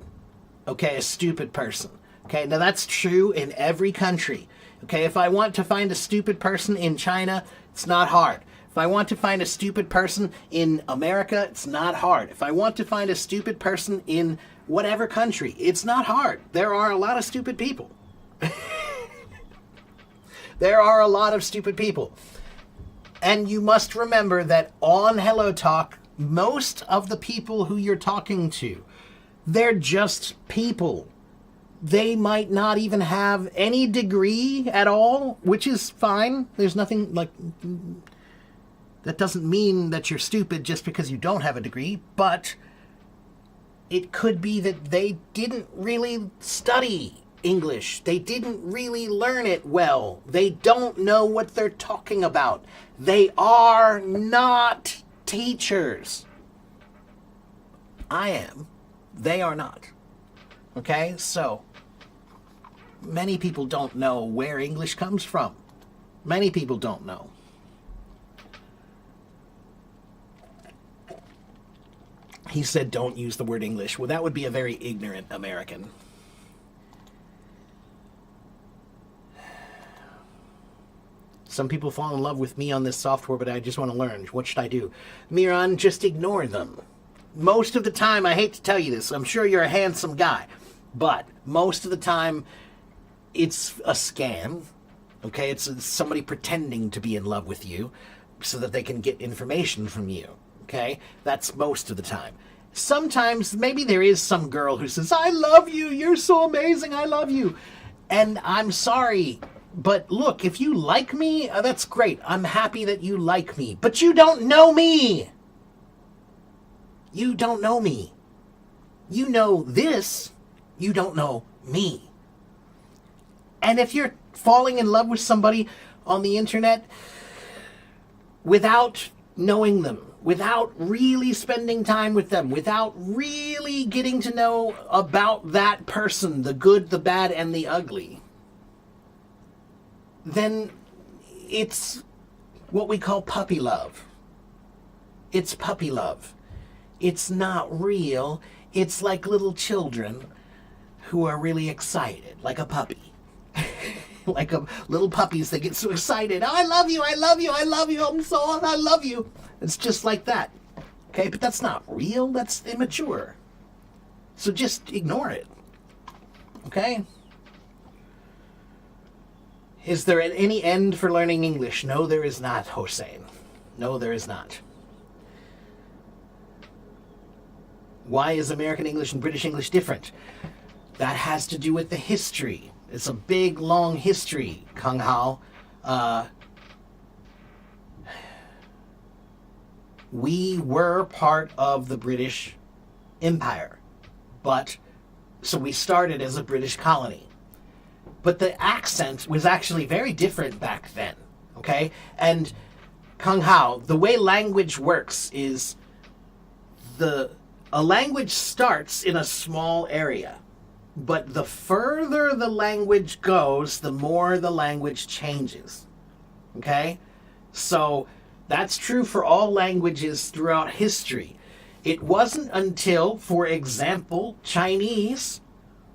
okay? A stupid person. Okay, now that's true in every country. Okay, if I want to find a stupid person in China, it's not hard. If I want to find a stupid person in America, it's not hard. If I want to find a stupid person in whatever country, it's not hard. There are a lot of stupid people. There are a lot of stupid people. And you must remember that on Hello Talk, most of the people who you're talking to, they're just people. They might not even have any degree at all, which is fine. There's nothing like... That doesn't mean that you're stupid just because you don't have a degree, but it could be that they didn't really study English. They didn't really learn it well. They don't know what they're talking about. They are not teachers. I am. They are not. Okay? So, many people don't know where English comes from. Many people don't know. He said, don't use the word English. Well, that would be a very ignorant American. Some people fall in love with me on this software, but I just want to learn. What should I do? Miran, just ignore them. Most of the time, I hate to tell you this, I'm sure you're a handsome guy, but most of the time, it's a scam. Okay, it's somebody pretending to be in love with you so that they can get information from you. Okay, that's most of the time. Sometimes, maybe there is some girl who says, I love you, you're so amazing, I love you. And I'm sorry, but look, if you like me, that's great. I'm happy that you like me. But you don't know me. You don't know me. You know this. You don't know me. And if you're falling in love with somebody on the internet without knowing them, without really spending time with them, without really getting to know about that person, the good, the bad, and the ugly, then it's what we call puppy love. It's puppy love. It's not real. It's like little children who are really excited, like a puppy. Like little puppies that get so excited. Oh, I love you, I love you, I love you, I love you. It's just like that. Okay, but that's not real. That's immature. So just ignore it. Okay? Is there any end for learning English? No, there is not, Hossein. No, there is not. Why is American English and British English different? That has to do with the history. It's a big, long history, Kung Hao. We were part of the British Empire, so we started as a British colony. But the accent was actually very different back then, okay? And Kung Hao, the way language works is a language starts in a small area, but the further the language goes, the more the language changes, okay? So that's true for all languages throughout history. It wasn't until, for example, Chinese.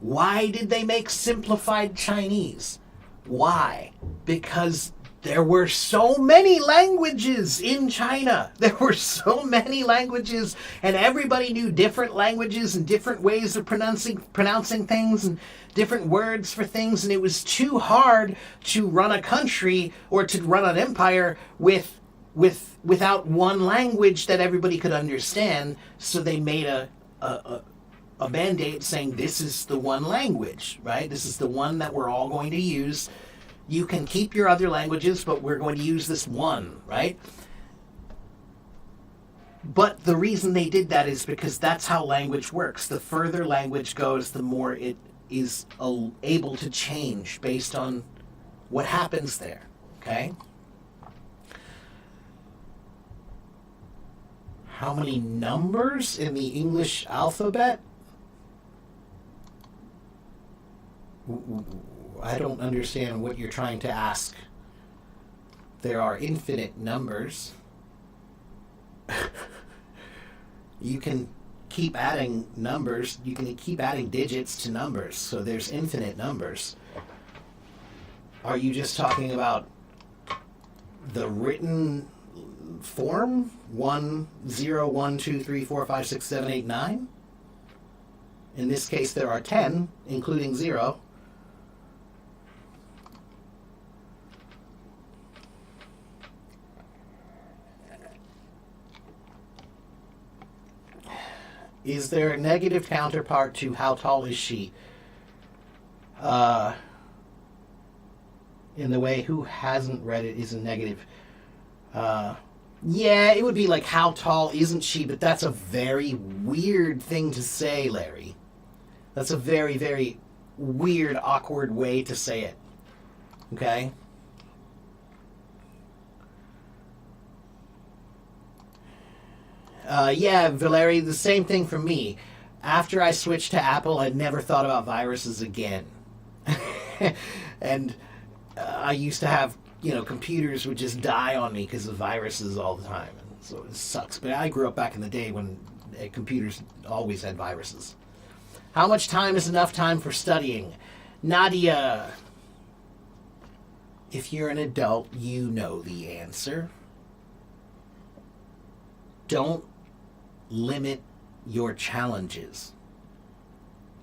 Why did they make simplified Chinese? Why? Because there were so many languages in China. There were so many languages, and everybody knew different languages and different ways of pronouncing things and different words for things, and it was too hard to run a country or to run an empire without one language that everybody could understand. So they made a mandate saying this is the one language, right? This is the one that we're all going to use. You can keep your other languages, but we're going to use this one, right? But the reason they did that is because that's how language works. The further language goes, the more it is able to change based on what happens there, okay? How many numbers in the English alphabet? I don't understand what you're trying to ask. There are infinite numbers. You can keep adding numbers. You can keep adding digits to numbers. So there's infinite numbers. Are you just talking about the written form? 1, 0, 1, 2, 3, 4, 5, 6, 7, 8, 9? In this case, there are 10, including 0. Is there a negative counterpart to how tall is she? In the way who hasn't read it is a negative. Yeah, it would be like how tall isn't she, but that's a very weird thing to say, Larry. That's a very, very weird, awkward way to say it. Okay? Yeah, Valeri, the same thing for me. After I switched to Apple, I never thought about viruses again. And I used to have, computers would just die on me because of viruses all the time. And so it sucks. But I grew up back in the day when computers always had viruses. How much time is enough time for studying? Nadia, if you're an adult, you know the answer. Don't limit your challenges.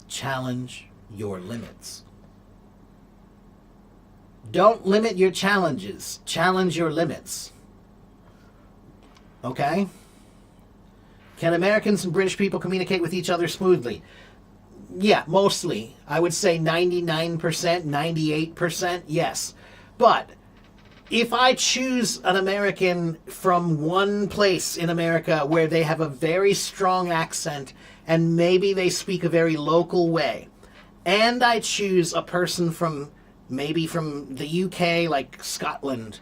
Challenge your limits. Don't limit your challenges. Challenge your limits. Okay? Can Americans and British people communicate with each other smoothly? Yeah, mostly. I would say 99%, 98%, yes. But if I choose an American from one place in America where they have a very strong accent and maybe they speak a very local way, and I choose a person from maybe from the UK, like Scotland,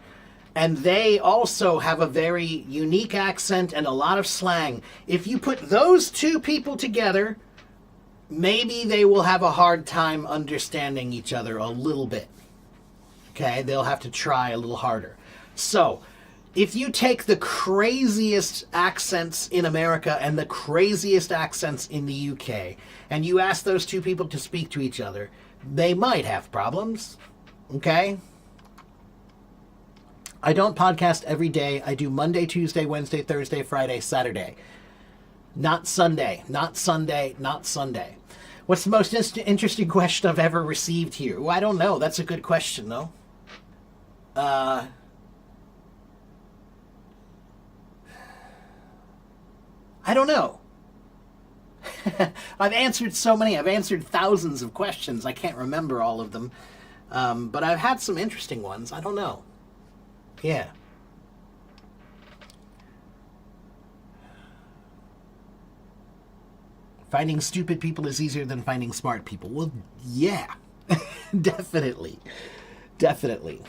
and they also have a very unique accent and a lot of slang, if you put those two people together, maybe they will have a hard time understanding each other a little bit. Okay, they'll have to try a little harder. So, if you take the craziest accents in America and the craziest accents in the UK, and you ask those two people to speak to each other, they might have problems. Okay? I don't podcast every day. I do Monday, Tuesday, Wednesday, Thursday, Friday, Saturday. Not Sunday. Not Sunday. Not Sunday. What's the most interesting question I've ever received here? Well, I don't know. That's a good question, though. I don't know. I've answered so many. I've answered thousands of questions. I can't remember all of them. But I've had some interesting ones. I don't know. Yeah. Finding stupid people is easier than finding smart people. Well, yeah. Definitely. Definitely.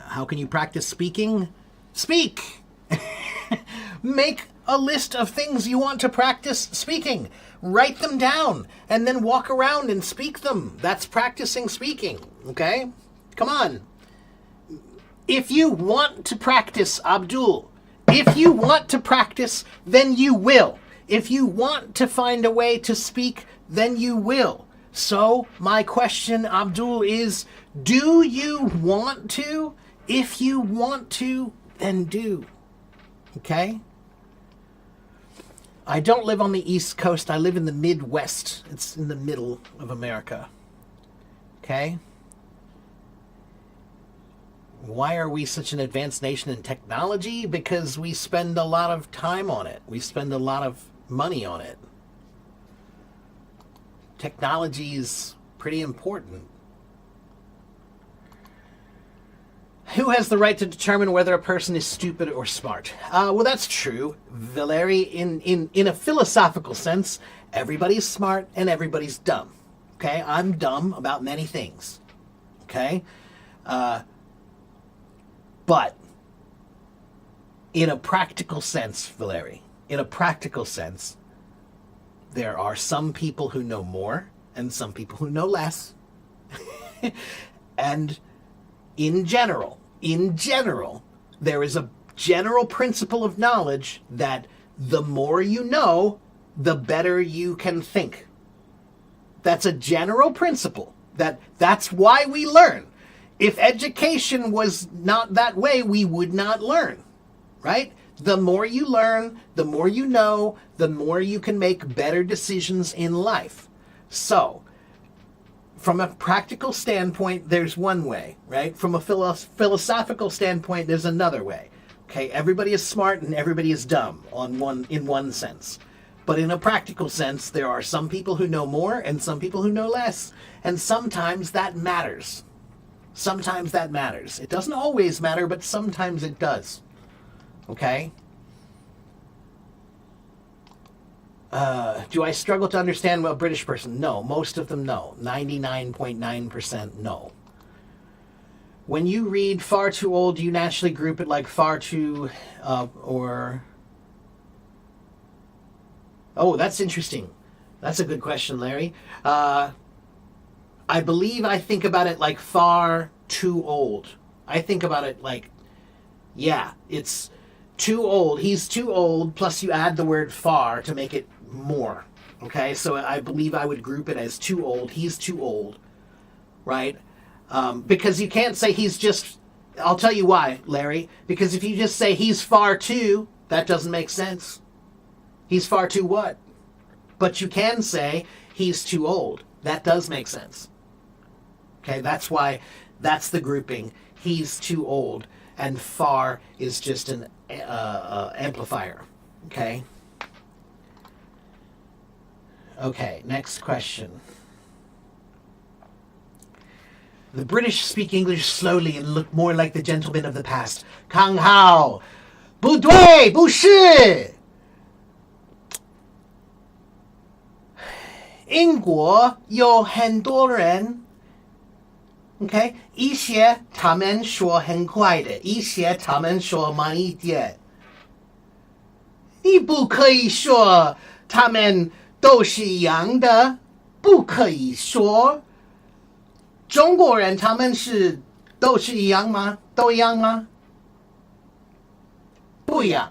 How can you practice speaking? Speak! Make a list of things you want to practice speaking. Write them down and then walk around and speak them. That's practicing speaking, okay? Come on. If you want to practice, Abdul, if you want to practice, then you will. If you want to find a way to speak, then you will. So, my question, Abdul, is, do you want to? If you want to, then do. Okay? I don't live on the East Coast. I live in the Midwest. It's in the middle of America. Okay? Why are we such an advanced nation in technology? Because we spend a lot of time on it. We spend a lot of money on it. Technology is pretty important. Who has the right to determine whether a person is stupid or smart? Well, that's true. Valeri, in a philosophical sense, everybody's smart and everybody's dumb. Okay? I'm dumb about many things. Okay? But in a practical sense, Valeri, in a practical sense, there are some people who know more and some people who know less. And in general, there is a general principle of knowledge that the more you know, the better you can think. That's a general principle. That's why we learn. If education was not that way, we would not learn, right? The more you learn, the more you know, the more you can make better decisions in life. So, from a practical standpoint, there's one way, right? From a philosophical standpoint, there's another way. Okay, everybody is smart and everybody is dumb in one sense. But in a practical sense, there are some people who know more and some people who know less. And sometimes that matters. Sometimes that matters. It doesn't always matter, but sometimes it does. Okay? Do I struggle to understand a British person? No, most of them no. 99.9% no. When you read far too old, do you naturally group it like far too, or... Oh, that's interesting. That's a good question, Larry. I believe I think about it like far too old. I think about it like, yeah, it's too old. He's too old, plus you add the word far to make it more. Okay, so I believe I would group it as too old. He's too old, right? Because you can't say he's just... I'll tell you why, Larry. Because if you just say he's far too, that doesn't make sense. He's far too what? But you can say he's too old. That does make sense. Okay, that's why that's the grouping. He's too old, and far is just an amplifier. Okay? Okay, next question. The British speak English slowly and look more like the gentlemen of the past. Kang Hao, 不对，不是。英国有很多人 ，OK， 一些他们说很快的，一些他们说慢一点。你不可以说他们都是一样的，不可以说。中国人他们都是一样吗？都一样吗？不一样。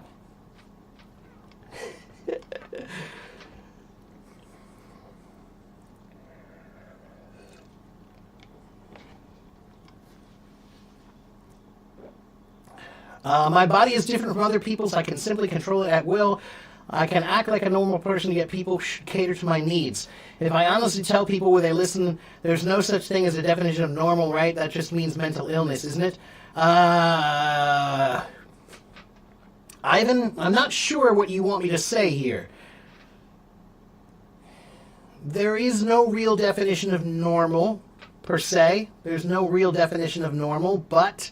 My body is different from other people's. I can simply control it at will. I can act like a normal person to get people cater to my needs. If I honestly tell people where they listen, there's no such thing as a definition of normal, right? That just means mental illness, isn't it? Ivan, I'm not sure what you want me to say here. There is no real definition of normal, per se. There's no real definition of normal, but...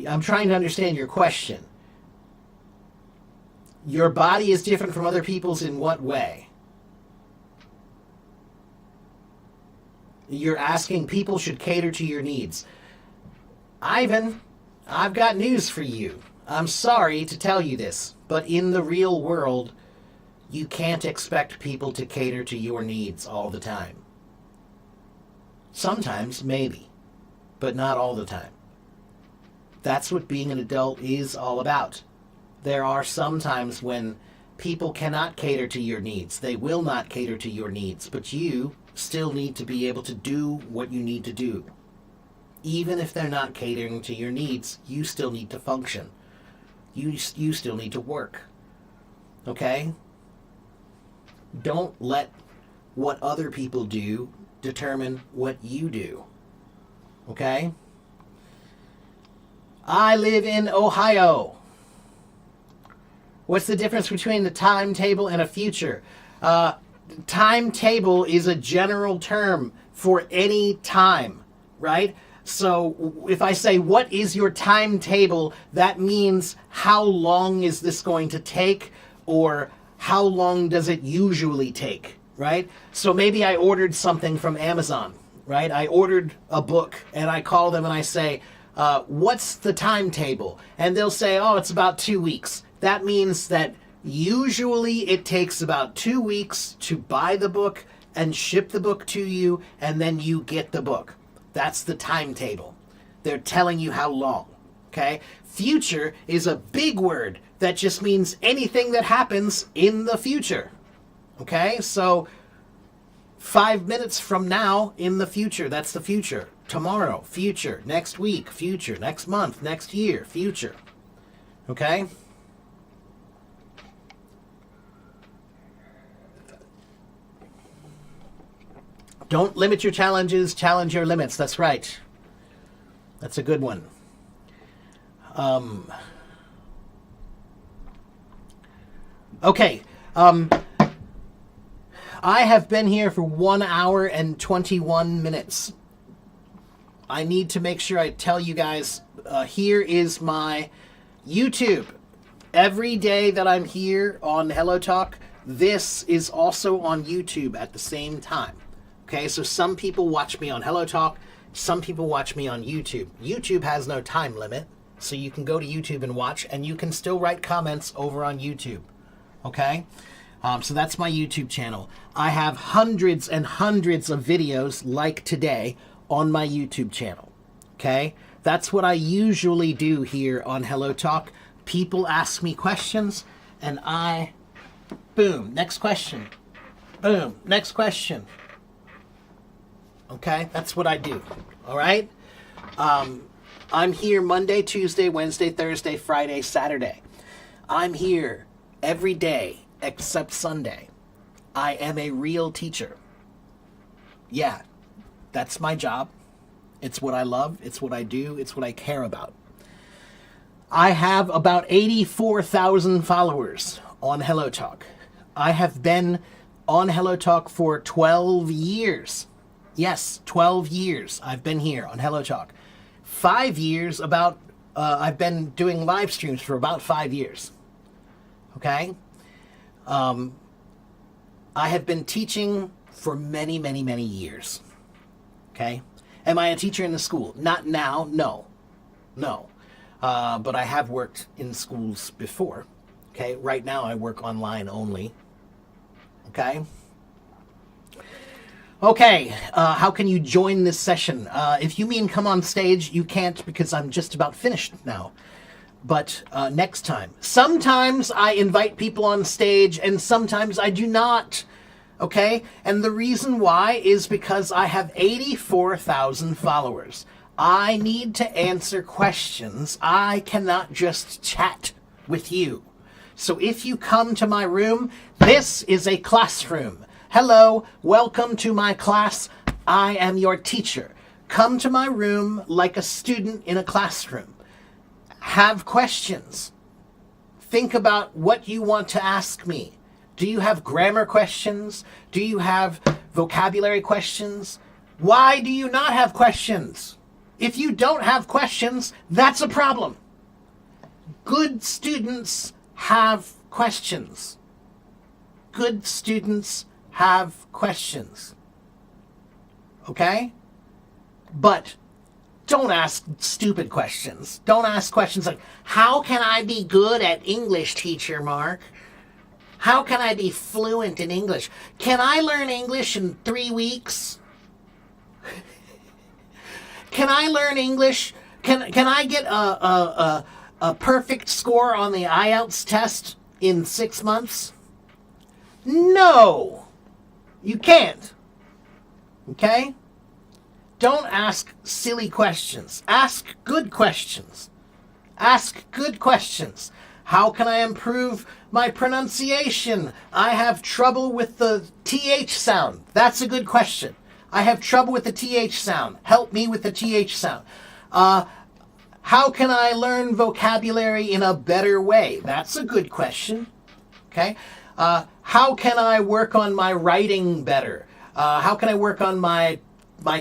I'm trying to understand your question. Your body is different from other people's in what way? You're asking people should cater to your needs. Ivan, I've got news for you. I'm sorry to tell you this, but in the real world, you can't expect people to cater to your needs all the time. Sometimes, maybe, but not all the time. That's what being an adult is all about. There are some times when people cannot cater to your needs. They will not cater to your needs, but you still need to be able to do what you need to do. Even if they're not catering to your needs, you still need to function. You still need to work. Okay? Don't let what other people do determine what you do. Okay? I live in Ohio. What's the difference between the timetable and a future? Timetable is a general term for any time, right? So if I say, what is your timetable? That means how long is this going to take, or how long does it usually take, right? So maybe I ordered something from Amazon, right? I ordered a book, and I call them and I say, what's the timetable? And they'll say, oh, it's about 2 weeks. That means that usually it takes about 2 weeks to buy the book and ship the book to you, and then you get the book. That's the timetable. They're telling you how long, okay? Future is a big word that just means anything that happens in the future, okay? So 5 minutes from now in the future, that's the future. Tomorrow, future. Next week, future. Next month, next year, future. Okay? Don't limit your challenges, challenge your limits. That's right. That's a good one. Okay. I have been here for 1 hour and 21 minutes. I need to make sure I tell you guys, here is my YouTube. Every day that I'm here on Hello Talk, this is also on YouTube at the same time. Okay, so some people watch me on Hello Talk, some people watch me on YouTube. YouTube has no time limit, so you can go to YouTube and watch, and you can still write comments over on YouTube. Okay? So that's my YouTube channel. I have hundreds and hundreds of videos like today on my YouTube channel. Okay? That's what I usually do here on Hello Talk. People ask me questions, and I, boom, next question. Boom, next question. Okay? That's what I do. All right? I'm here Monday, Tuesday, Wednesday, Thursday, Friday, Saturday. I'm here every day except Sunday. I am a real teacher. Yeah, that's my job. It's what I love. It's what I do. It's what I care about. I have about 84,000 followers on Hello Talk. I have been on Hello Talk for 12 years. Yes, 12 years I've been here on Hello Talk. 5 years I've been doing live streams for about 5 years. Okay? I have been teaching for many, many, many years. Okay? Am I a teacher in the school? Not now, no. No. But I have worked in schools before. Okay? Right now I work online only. Okay? Okay, how can you join this session? If you mean come on stage, you can't because I'm just about finished now. But next time. Sometimes I invite people on stage and sometimes I do not. Okay? And the reason why is because I have 84,000 followers. I need to answer questions. I cannot just chat with you. So if you come to my room, this is a classroom. Hello, welcome to my class. I am your teacher. Come to my room like a student in a classroom. Have questions. Think about what you want to ask me. Do you have grammar questions? Do you have vocabulary questions? Why do you not have questions? If you don't have questions, that's a problem. Good students have questions. Good students have questions. Okay? But don't ask stupid questions. Don't ask questions like, how can I be good at English, Teacher Mark? How can I be fluent in English? Can I learn English in 3 weeks? Can I learn English? Can I get a perfect score on the IELTS test in 6 months? No, you can't. Okay? Don't ask silly questions. Ask good questions. Ask good questions. How can I improve my pronunciation? I have trouble with the TH sound. That's a good question. I have trouble with the TH sound. Help me with the TH sound. How can I learn vocabulary in a better way? That's a good question. Okay? How can I work on my writing better? How can I work on my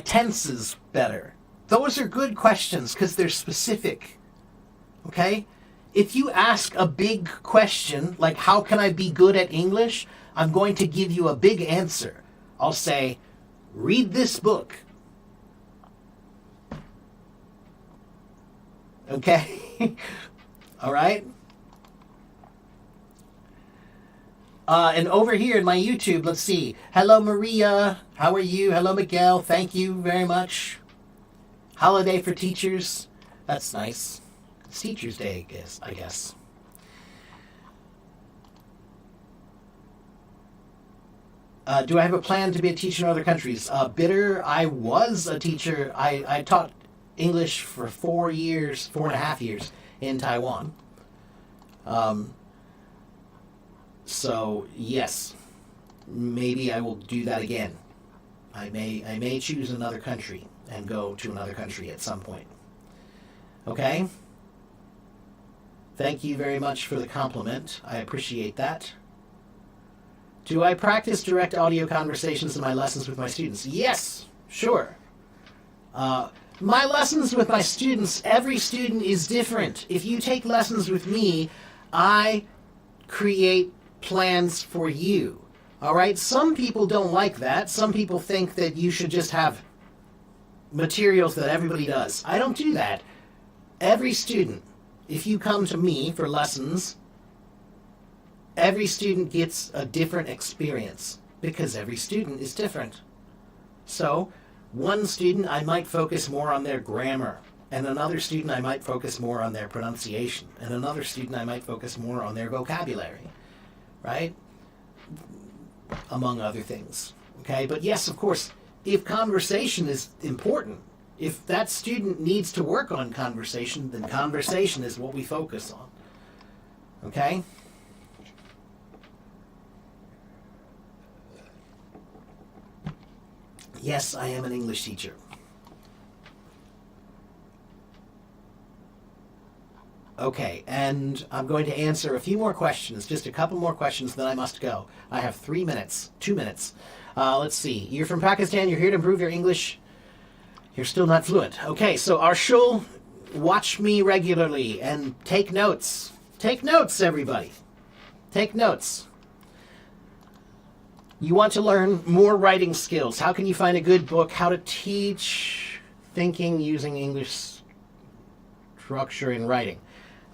tenses better? Those are good questions because they're specific. Okay? If you ask a big question, like how can I be good at English? I'm going to give you a big answer. I'll say, read this book. Okay? All right? And over here in my YouTube, let's see. Hello, Maria. How are you? Hello, Miguel. Thank you very much. Holiday for teachers. That's nice. It's Teacher's Day, I guess. Do I have a plan to be a teacher in other countries? Bitter, I was a teacher. I taught English for 4.5 years in Taiwan. So yes, maybe I will do that again. I may choose another country and go to another country at some point. Okay? Thank you very much for the compliment. I appreciate that. Do I practice direct audio conversations in my lessons with my students? Yes, sure. My lessons with my students, every student is different. If you take lessons with me, I create plans for you. All right? Some people don't like that. Some people think that you should just have materials that everybody does. I don't do that. Every student, if you come to me for lessons, every student gets a different experience because every student is different. So, one student I might focus more on their grammar, and another student I might focus more on their pronunciation, and another student I might focus more on their vocabulary, right? Among other things. Okay, but yes, of course, if conversation is important, if that student needs to work on conversation, then conversation is what we focus on. Okay? Yes, I am an English teacher. Okay, and I'm going to answer a few more questions, just a couple more questions, then I must go. I have 3 minutes, 2 minutes. Let's see. You're from Pakistan, you're here to improve your English. You're still not fluent. Okay, so Arshul, watch me regularly and take notes. Take notes, everybody. Take notes. You want to learn more writing skills. How can you find a good book? How to teach thinking using English structure in writing.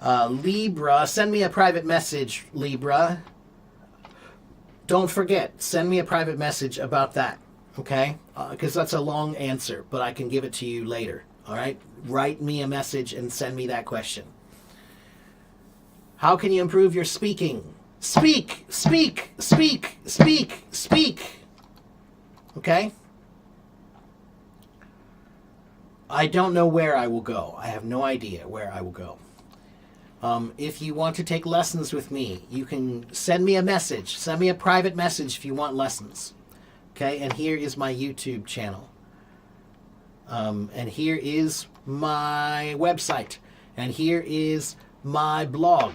Libra, send me a private message, Libra. Don't forget, send me a private message about that, okay? Because that's a long answer, but I can give it to you later, all right? Write me a message and send me that question. How can you improve your speaking? Speak, speak, speak, speak, speak. Okay? I don't know where I will go. I have no idea where I will go. If you want to take lessons with me, you can send me a message. Send me a private message if you want lessons. Okay? And here is my YouTube channel. And here is my website. And here is my blog.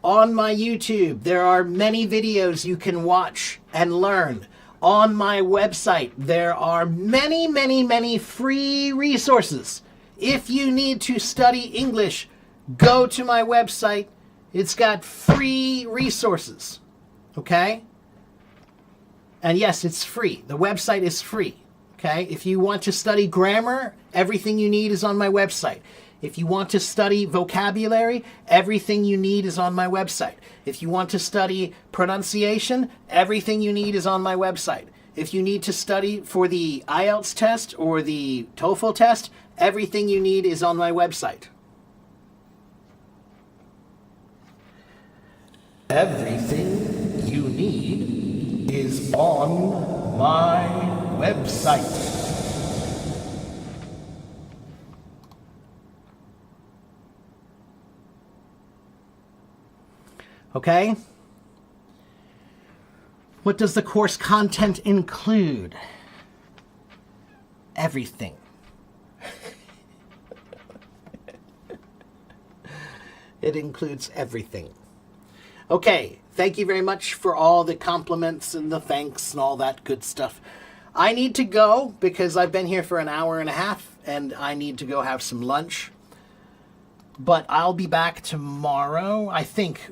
On my YouTube, there are many videos you can watch and learn. On my website, there are many, many, many free resources. If you need to study English, go to my website. It's got free resources. Okay? And yes, it's free. The website is free. Okay? If you want to study grammar, everything you need is on my website. If you want to study vocabulary, everything you need is on my website. If you want to study pronunciation, everything you need is on my website. If you need to study for the IELTS test or the TOEFL test, everything you need is on my website. Everything you need is on my website. Okay? What does the course content include? Everything. It includes everything. Okay, thank you very much for all the compliments and the thanks and all that good stuff. I need to go because I've been here for an hour and a half and I need to go have some lunch. But I'll be back tomorrow, I think.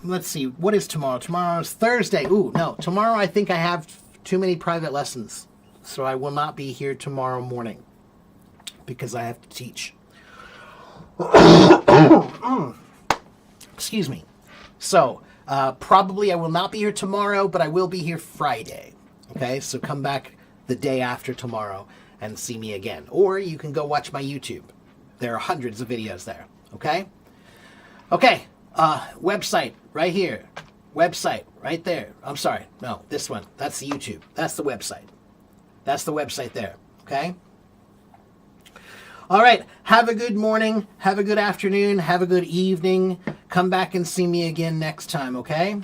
Let's see, what is tomorrow? Tomorrow's Thursday. Ooh, no, tomorrow I think I have too many private lessons. So I will not be here tomorrow morning because I have to teach. Excuse me. So, probably I will not be here tomorrow, but I will be here Friday. Okay, so come back the day after tomorrow and see me again. Or you can go watch my YouTube. There are hundreds of videos there. Okay? Okay, website right here. Website right there. I'm sorry. No, this one. That's the YouTube. That's the website. That's the website there. Okay? All right. Have a good morning. Have a good afternoon. Have a good evening. Come back and see me again next time, okay?